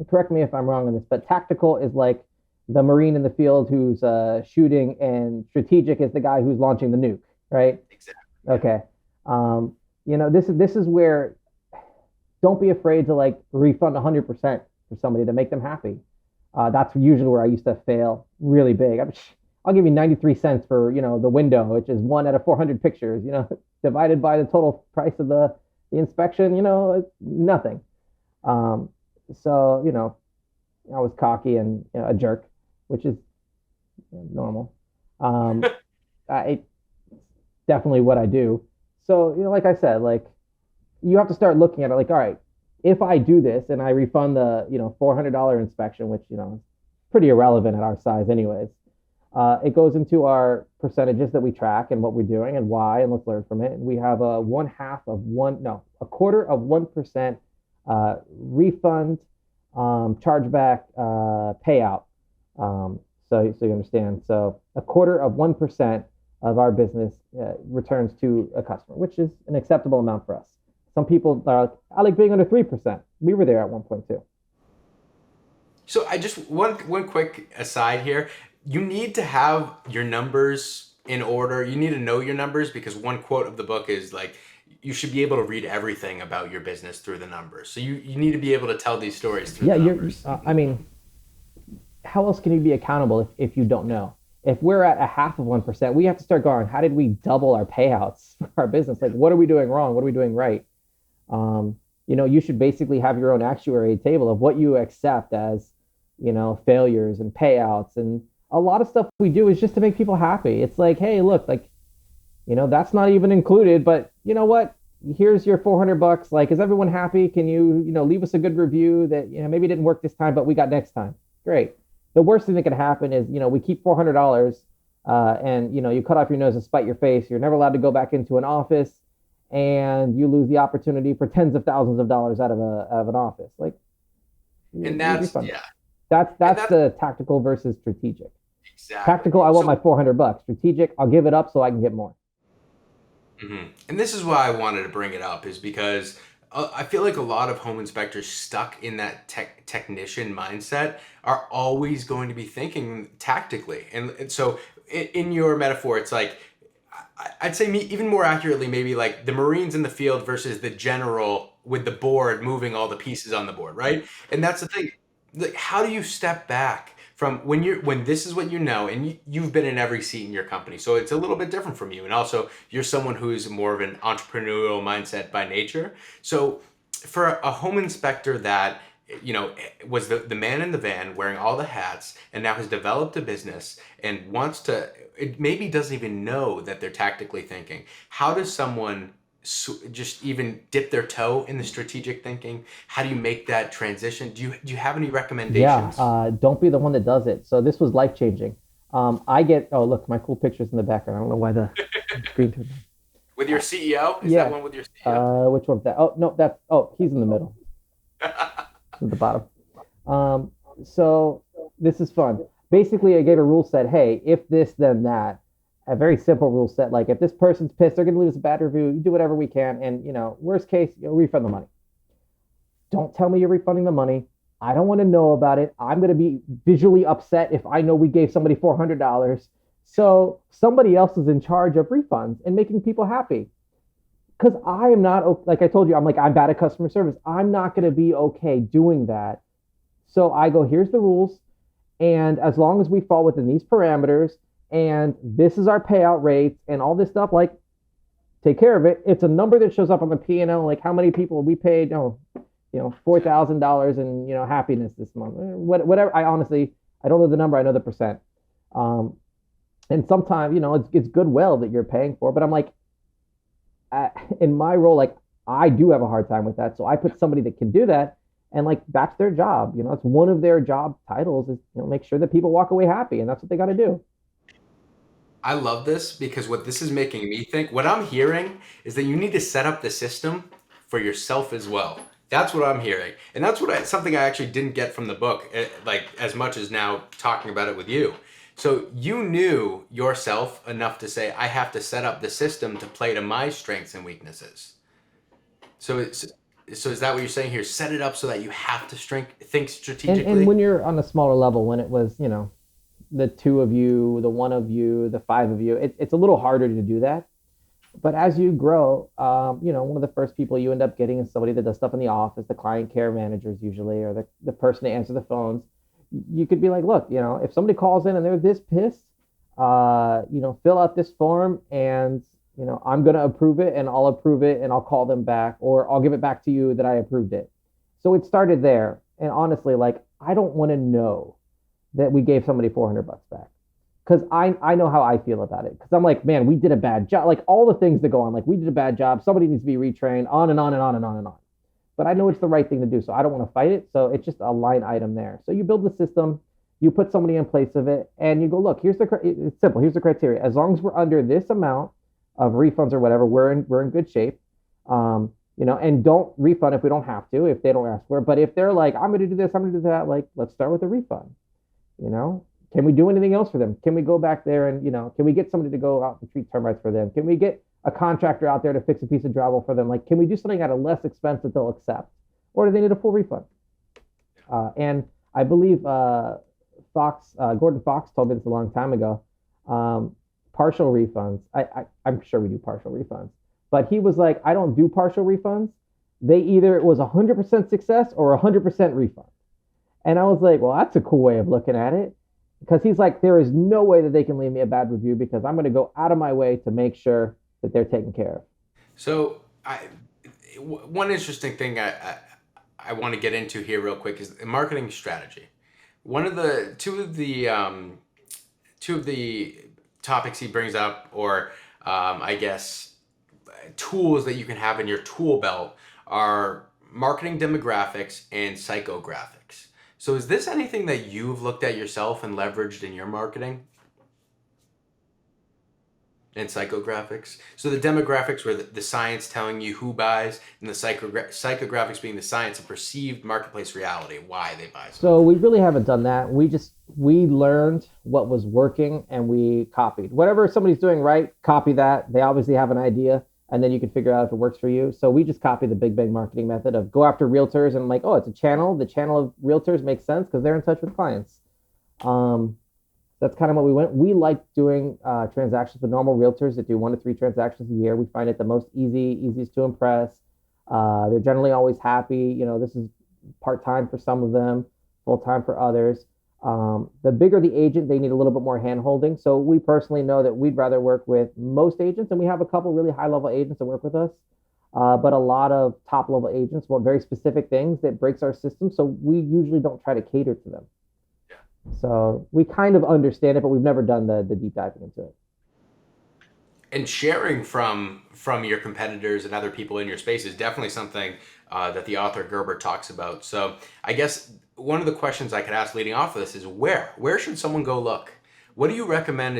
correct me if I'm wrong on this, but tactical is like the Marine in the field who's shooting, and strategic is the guy who's launching the nuke, right? Exactly. Okay. This is where, don't be afraid to like refund 100% for somebody to make them happy. That's usually where I used to fail really big. I'll give you 93 cents for, the window, which is 1 out of 400 pictures, divided by the total price of the inspection, it's nothing. So, I was cocky and a jerk, which is normal. It's definitely what I do. So, like I said, like, you have to start looking at it like, all right, if I do this and I refund the, $400 inspection, which, is pretty irrelevant at our size anyways, it goes into our percentages that we track and what we're doing and why, and let's learn from it. And we have a a quarter of 1% refund, chargeback, payout. So you understand. So a quarter of 1% of our business returns to a customer, which is an acceptable amount for us. Some people are like, I like being under 3%. We were there at 1.2. So I just, one quick aside here. You need to have your numbers in order. You need to know your numbers, because one quote of the book is like, you should be able to read everything about your business through the numbers. So you need to be able to tell these stories through Yeah, the numbers. I mean, how else can you be accountable if you don't know? If we're at a half of 1%, we have to start going, how did we double our payouts for our business? Like, what are we doing wrong? What are we doing right? You should basically have your own actuary table of what you accept as, failures and payouts. And a lot of stuff we do is just to make people happy. It's like, hey, look, like, that's not even included, but you know what? Here's your $400. Like, is everyone happy? Can you, leave us a good review that, maybe it didn't work this time, but we got next time. Great. The worst thing that could happen is, we keep $400 and, you cut off your nose and spite your face. You're never allowed to go back into an office and you lose the opportunity for tens of thousands of dollars out of an office. Like, And that's, yeah. That's the tactical versus strategic. Exactly. Tactical, I want my $400. Strategic, I'll give it up so I can get more. Mm-hmm. And this is why I wanted to bring it up, is because I feel like a lot of home inspectors stuck in that technician mindset are always going to be thinking tactically. And so in your metaphor, it's like, I'd say even more accurately, maybe like the Marines in the field versus the general with the board moving all the pieces on the board, right? And that's the thing. Like, how do you step back from when this is what and you've been in every seat in your company, so it's a little bit different from you, and also you're someone who's more of an entrepreneurial mindset by nature. So for a home inspector that was the man in the van wearing all the hats and now has developed a business and wants to, it maybe doesn't even know that they're tactically thinking, how does someone just even dip their toe in the strategic thinking? How do you make that transition? Do you have any recommendations? Yeah, don't be the one that does it. So this was life changing. Oh, look, my cool picture's in the background. I don't know why the screen turned on. With your CEO? Is Yeah. that one with your CEO? Which one's that? Oh, no, he's in the middle. At the bottom. So this is fun. Basically, I gave a rule set. Hey, if this, then that. A very simple rule set. Like, if this person's pissed, they're going to leave us a bad review. You do whatever we can. And, worst case, refund the money. Don't tell me you're refunding the money. I don't want to know about it. I'm going to be visually upset if I know we gave somebody $400. So somebody else is in charge of refunds and making people happy. Because I am not, like I told you, I'm bad at customer service. I'm not going to be okay doing that. So I go, here's the rules. And as long as we fall within these parameters, and this is our payout rates and all this stuff, like, take care of it. It's a number that shows up on the P&L, like how many people we paid, $4,000 in, happiness this month, whatever. I don't know the number. I know the percent. And sometimes, it's goodwill that you're paying for, but I'm like, in my role, like, I do have a hard time with that. So I put somebody that can do that, and like, that's their job. It's one of their job titles is, make sure that people walk away happy, and that's what they got to do. I love this because what this is making me think, what I'm hearing is that you need to set up the system for yourself as well. That's what I'm hearing. And that's something I actually didn't get from the book, like as much as now talking about it with you. So you knew yourself enough to say, I have to set up the system to play to my strengths and weaknesses. So is that what you're saying here? Set it up so that you have to think strategically? And when you're on a smaller level, when it was, the two of you, the one of you, the five of you, it's a little harder to do that. But as you grow, one of the first people you end up getting is somebody that does stuff in the office, the client care managers usually, or the person to answer the phones. You could be like, look, if somebody calls in and they're this pissed, fill out this form and, I'm going to approve it, and I'll approve it and I'll call them back, or I'll give it back to you that I approved it. So it started there. And honestly, like, I don't want to know that we gave somebody $400 back, because I know how I feel about it. Because I'm like, man, we did a bad job. Like, all the things that go on, like, we did a bad job. Somebody needs to be retrained, on and on and on and on and on. But I know it's the right thing to do, so I don't want to fight it. So it's just a line item there. So you build the system, you put somebody in place of it, and you go, look, it's simple. Here's the criteria. As long as we're under this amount of refunds or whatever, we're in good shape. And don't refund if we don't have to, if they don't ask for it. But if they're like, I'm going to do this, I'm going to do that, like, let's start with a refund. Can we do anything else for them? Can we go back there and, can we get somebody to go out and treat termites for them? Can we get a contractor out there to fix a piece of drywall for them? Like, can we do something at a less expense that they'll accept? Or do they need a full refund? And I believe Gordon Fox told me this a long time ago. Partial refunds. I'm sure we do partial refunds, but he was like, I don't do partial refunds. They either it was 100% success or 100% refund. And I was like, well, that's a cool way of looking at it. Because he's like, there is no way that they can leave me a bad review because I'm going to go out of my way to make sure that they're taken care of. So one interesting thing I want to get into here real quick is marketing strategy. One of the two of the topics he brings up, or I guess tools that you can have in your tool belt, are marketing demographics and psychographics. So is this anything that you've looked at yourself and leveraged in your marketing? And psychographics. So the demographics were the science telling you who buys, and the psychographics being the science of perceived marketplace reality, why they buy. So we really haven't done that. We learned what was working and we copied. Whatever somebody's doing right, copy that. They obviously have an idea, and then you can figure out if it works for you. So we just copy the big bang marketing method of go after realtors, and I'm like, oh, it's a channel. The channel of realtors makes sense because they're in touch with clients. That's kind of what we went. We like doing transactions with normal realtors that do 1 to 3 transactions a year. We find it the most easiest to impress. They're generally always happy. This is part-time for some of them, full-time for others. The bigger the agent, they need a little bit more hand-holding. So we personally know that we'd rather work with most agents, and we have a couple really high-level agents that work with us. But a lot of top-level agents want very specific things that breaks our system. So we usually don't try to cater to them. So we kind of understand it, but we've never done the deep diving into it. And sharing from your competitors and other people in your space is definitely something that the author Gerber talks about. So I guess one of the questions I could ask leading off of this is where should someone go look? What do you recommend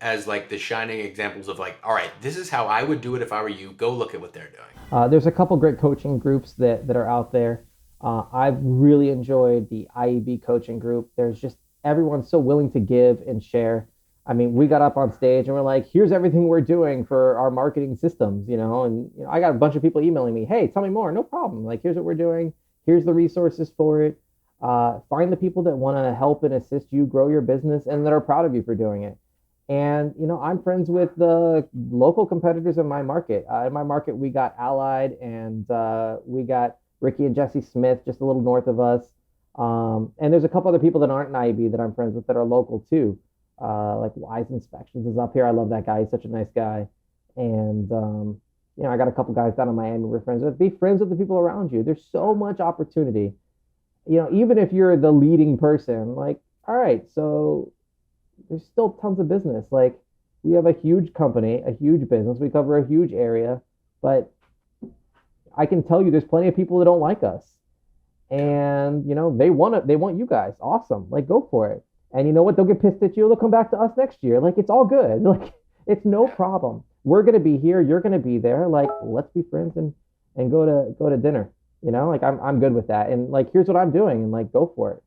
as like the shining examples of like, all right, this is how I would do it if I were you. Go look at what they're doing. There's a couple great coaching groups that are out there. I've really enjoyed the IEB coaching group. There's just everyone's so willing to give and share. I mean, we got up on stage and we're like, here's everything we're doing for our marketing systems, and I got a bunch of people emailing me, hey, tell me more. No problem. Like, here's what we're doing. Here's the resources for it. Find the people that want to help and assist you grow your business and that are proud of you for doing it. And, I'm friends with the local competitors in my market. In my market, we got Allied and we got Ricky and Jesse Smith just a little north of us. And there's a couple other people that aren't in IEB that I'm friends with that are local too. Like Wise Inspections is up here. I love that guy. He's such a nice guy. And, I got a couple guys down in Miami we're friends with. Be friends with the people around you. There's so much opportunity. Even if you're the leading person, like, all right, so there's still tons of business. Like, we have a huge company, a huge business. We cover a huge area, but I can tell you there's plenty of people that don't like us. And, they want you guys. Awesome. Like, go for it. And you know what? They'll get pissed at you. They'll come back to us next year. Like, it's all good. Like, it's no problem. We're going to be here. You're going to be there. Like, let's be friends and go to dinner. Like, I'm good with that. And like, here's what I'm doing, and like, go for it.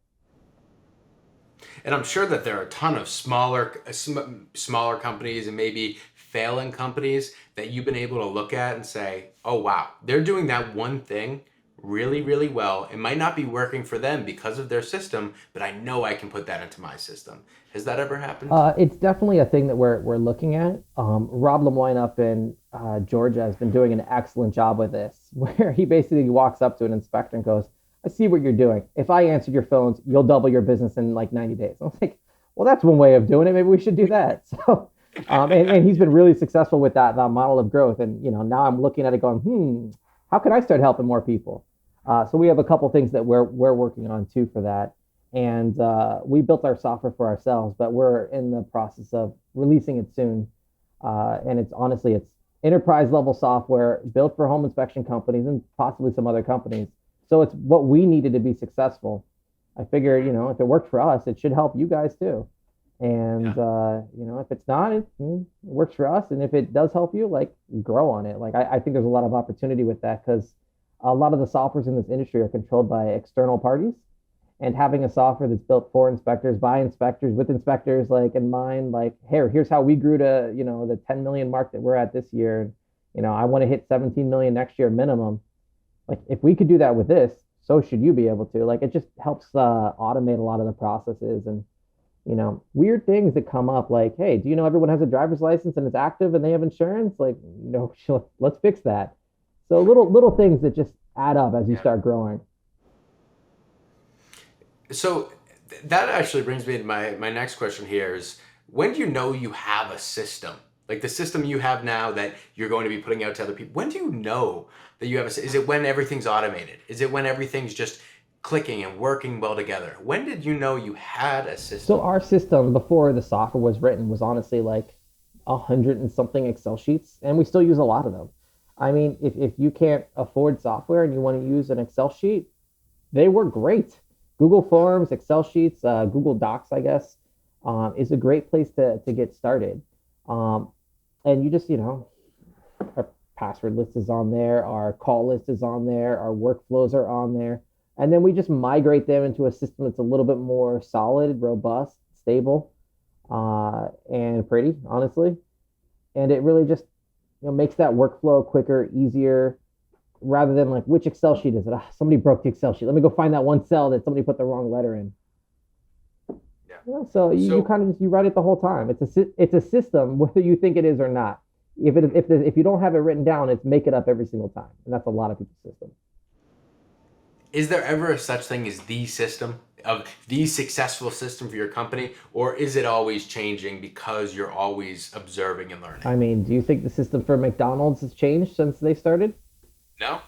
And I'm sure that there are a ton of smaller companies and maybe failing companies that you've been able to look at and say, oh, wow, they're doing that one thing really, really well. It might not be working for them because of their system, but I know I can put that into my system. Has that ever happened? It's definitely a thing that we're looking at. Rob Lemoyne up in Georgia has been doing an excellent job with this, where he basically walks up to an inspector and goes, I see what you're doing. If I answered your phones, you'll double your business in like 90 days. I was like, well, that's one way of doing it. Maybe we should do that. So, and he's been really successful with that model of growth. And, now I'm looking at it going, how can I start helping more people? So we have a couple things that we're working on too for that. And we built our software for ourselves, but we're in the process of releasing it soon. And it's enterprise level software built for home inspection companies and possibly some other companies. So it's what we needed to be successful. I figure, if it worked for us, it should help you guys too. And, if it's not, it works for us. And if it does help you, like, grow on it. Like, I think there's a lot of opportunity with that because a lot of the softwares in this industry are controlled by external parties. And having a software that's built for inspectors, by inspectors, with inspectors, like, in mind, like, hey, here's how we grew to, the 10 million mark that we're at this year. I want to hit 17 million next year minimum. Like, if we could do that with this, so should you be able to. Like, it just helps automate a lot of the processes. And, weird things that come up like, hey, do you know everyone has a driver's license and it's active and they have insurance? Like, no, let's fix that. So little things that just add up as you start growing. So that actually brings me to my next question here is, when do you know you have a system? Like the system you have now that you're going to be putting out to other people. When do you know that you have is it when everything's automated? Is it when everything's just clicking and working well together? When did you know you had a system? So our system before the software was written was honestly like 100 and something Excel sheets, and we still use a lot of them. I mean, if you can't afford software and you want to use an Excel sheet, they work great. Google Forms, Excel sheets, Google Docs, I guess, is a great place to get started. Um, and you just, our password list is on there, our call list is on there, our workflows are on there. And then we just migrate them into a system that's a little bit more solid, robust, stable, and pretty, honestly. And it really just makes that workflow quicker, easier, rather than like, which Excel sheet is it? Somebody broke the Excel sheet. Let me go find that one cell that somebody put the wrong letter in. Yeah. So you kind of just, you write it the whole time. It's a system, whether you think it is or not. If you don't have it written down, it's make it up every single time, and that's a lot of people's system. Is there ever a such thing as the system, of the successful system for your company, or is it always changing because you're always observing and learning? I mean, do you think the system for McDonald's has changed since they started? No,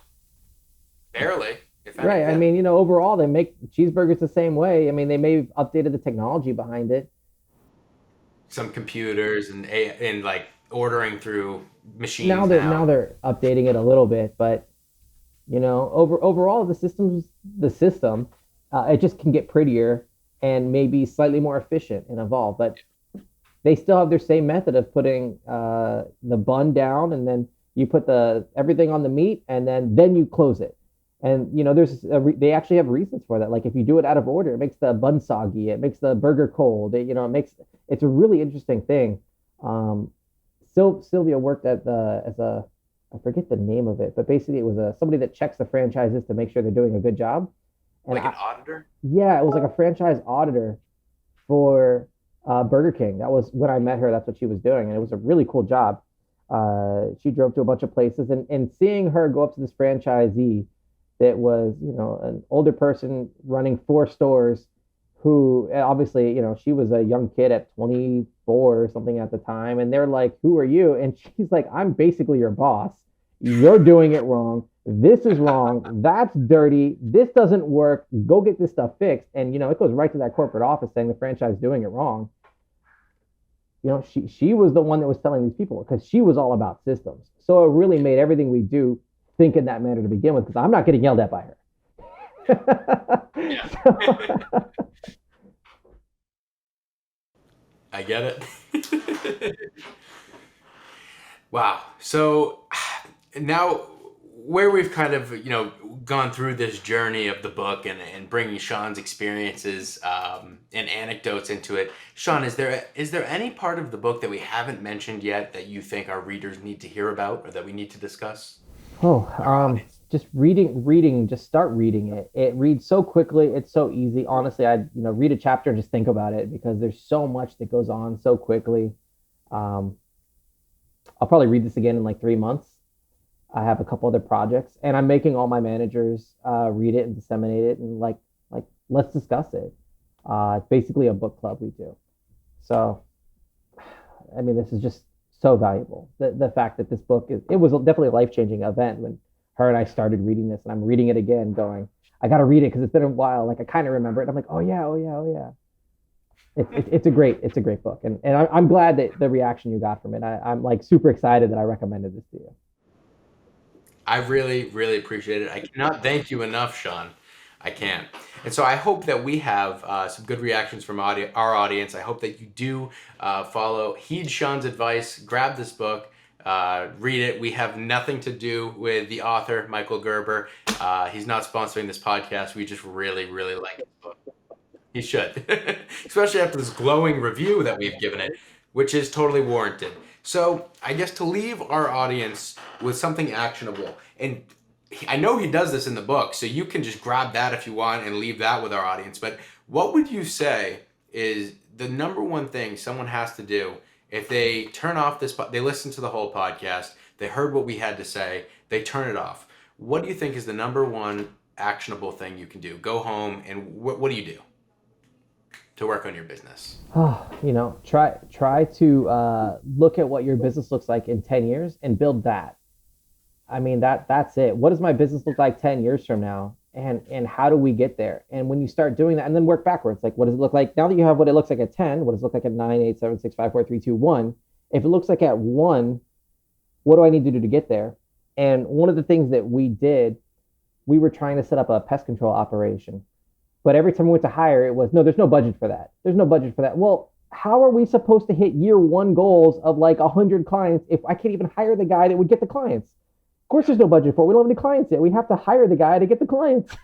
barely. If Right. I anything. mean, overall they make cheeseburgers the same way. I mean, they may have updated the technology behind it. Some computers and like ordering through Now machines they're updating it a little bit, but overall the system, it just can get prettier and maybe slightly more efficient and evolve. But they still have their same method of putting the bun down, and then you put the everything on the meat, and then you close it. And they actually have reasons for that. Like if you do it out of order, it makes the bun soggy, it makes the burger cold. It's a really interesting thing. Um, Sylvia worked at the as a I forget the name of it, but basically it was somebody that checks the franchises to make sure they're doing a good job. And like an auditor. yeah, it was like a franchise auditor for Burger King. That was when I met her. That's what she was doing, and it was a really cool job. She drove to a bunch of places, and seeing her go up to this franchisee that was, an older person running 4 stores, who obviously, she was a young kid at 24 or something at the time, and they're like, "Who are you?" And she's like, "I'm basically your boss. You're doing it wrong. This is wrong. That's dirty. This doesn't work. Go get this stuff fixed." And it goes right to that corporate office saying the franchise is doing it wrong. She was the one that was telling these people, because she was all about systems. So it really made everything we do think in that manner to begin with, because I'm not getting yelled at by her. Yeah. I get it. Wow. So now, where we've kind of gone through this journey of the book and bringing Shawn's experiences and anecdotes into it, Shawn, is there any part of the book that we haven't mentioned yet that you think our readers need to hear about or that we need to discuss? Just reading, just start reading it. It reads so quickly. It's so easy. Honestly, I'd read a chapter and just think about it, because there's so much that goes on so quickly. Um, I'll probably read this again in like 3 months. I have a couple other projects, and I'm making all my managers read it and disseminate it, and like let's discuss it. It's basically a book club we do. So, I mean, this is just so valuable. The fact that this book it was definitely a life-changing event when her and I started reading this, and I'm reading it again, going, I got to read it because it's been a while. Like I kind of remember it. I'm like, oh yeah, oh yeah, oh yeah. It's a great book, and I'm glad that the reaction you got from it. I'm like super excited that I recommended this to you. I really, really appreciate it. I cannot thank you enough, Shawn. I can't. And so I hope that we have some good reactions from our audience. I hope that you do heed Shawn's advice, grab this book, read it. We have nothing to do with the author, Michael Gerber. He's not sponsoring this podcast. We just really, really like his book. He should, especially after this glowing review that we've given it, which is totally warranted. So I guess to leave our audience with something actionable, and I know he does this in the book, so you can just grab that if you want and leave that with our audience. But what would you say is the number one thing someone has to do if they turn off they listen to the whole podcast, they heard what we had to say, they turn it off. What do you think is the number one actionable thing you can do? Go home and what do you do to work on your business? Try to look at what your business looks like in 10 years and build that. I mean, that's it. What does my business look like 10 years from now? And how do we get there? And when you start doing that, and then work backwards, like what does it look like now that you have what it looks like at 10? What does it look like at 9, 8, 7, 6, 5, 4, 3, 2, 1? If it looks like at 1, what do I need to do to get there? And one of the things that we did, we were trying to set up a pest control operation. But every time we went to hire, it was, no, there's no budget for that. There's no budget for that. Well, how are we supposed to hit year 1 goals of like 100 clients if I can't even hire the guy that would get the clients? Of course, there's no budget for it. We don't have any clients yet. We have to hire the guy to get the clients.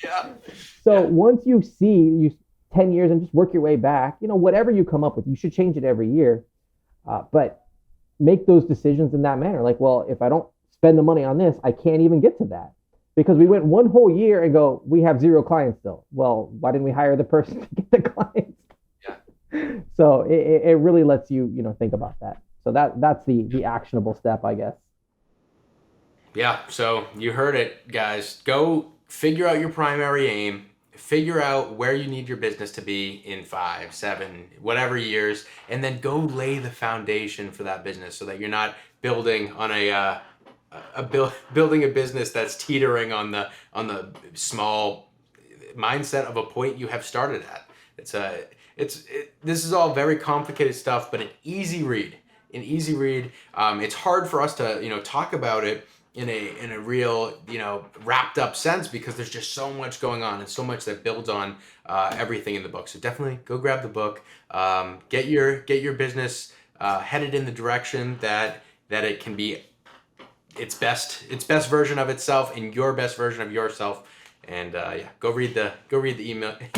Yeah. So once you see 10 years and just work your way back, whatever you come up with, you should change it every year. But make those decisions in that manner. Like, well, if I don't spend the money on this, I can't even get to that. Because we went 1 whole year and go, we have 0 clients still. Well, why didn't we hire the person to get the clients? Yeah. So it really lets you, think about that. So that's the actionable step, I guess. Yeah. So you heard it, guys. Go figure out your primary aim, figure out where you need your business to be in 5, 7, whatever years, and then go lay the foundation for that business so that you're not building on building a business that's teetering on the small mindset of a point you have started at. This is all very complicated stuff, but an easy read. It's hard for us to talk about it in a real wrapped up sense because there's just so much going on and so much that builds on everything in the book. So definitely go grab the book. Get your business headed in the direction that it can be its best version of itself and your best version of yourself. And go read the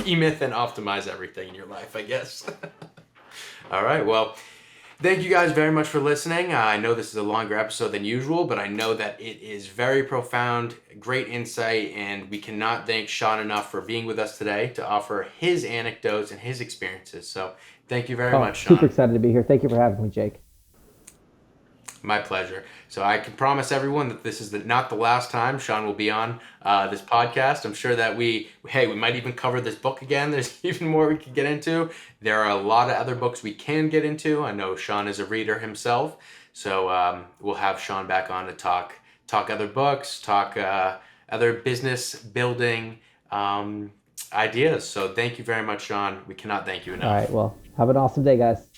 E-Myth and optimize everything in your life, I guess. All right, well, thank you guys very much for listening. I know this is a longer episode than usual, but I know that it is very profound, great insight, and we cannot thank Shawn enough for being with us today to offer his anecdotes and his experiences. So thank you very much, Shawn. Super excited to be here. Thank you for having me, Jake. My pleasure. So I can promise everyone that this is not the last time Shawn will be on this podcast. I'm sure that we might even cover this book again. There's even more we could get into. There are a lot of other books we can get into. I know Shawn is a reader himself. So we'll have Shawn back on to talk other books, talk other business building ideas. So thank you very much, Shawn. We cannot thank you enough. All right. Well, have an awesome day, guys.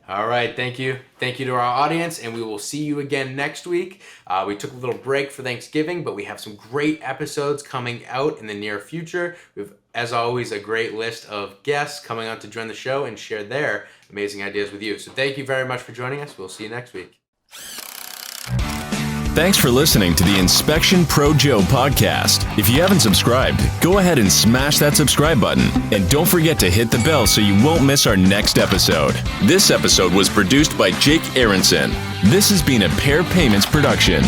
All right, thank you. Thank you to our audience, and we will see you again next week. We took a little break for Thanksgiving, but we have some great episodes coming out in the near future. We have, as always, a great list of guests coming on to join the show and share their amazing ideas with you. So thank you very much for joining us. We'll see you next week. Thanks for listening to the Inspection Pro Joe podcast. If you haven't subscribed, go ahead and smash that subscribe button. And don't forget to hit the bell so you won't miss our next episode. This episode was produced by Jake Aronson. This has been a Pair Payments production.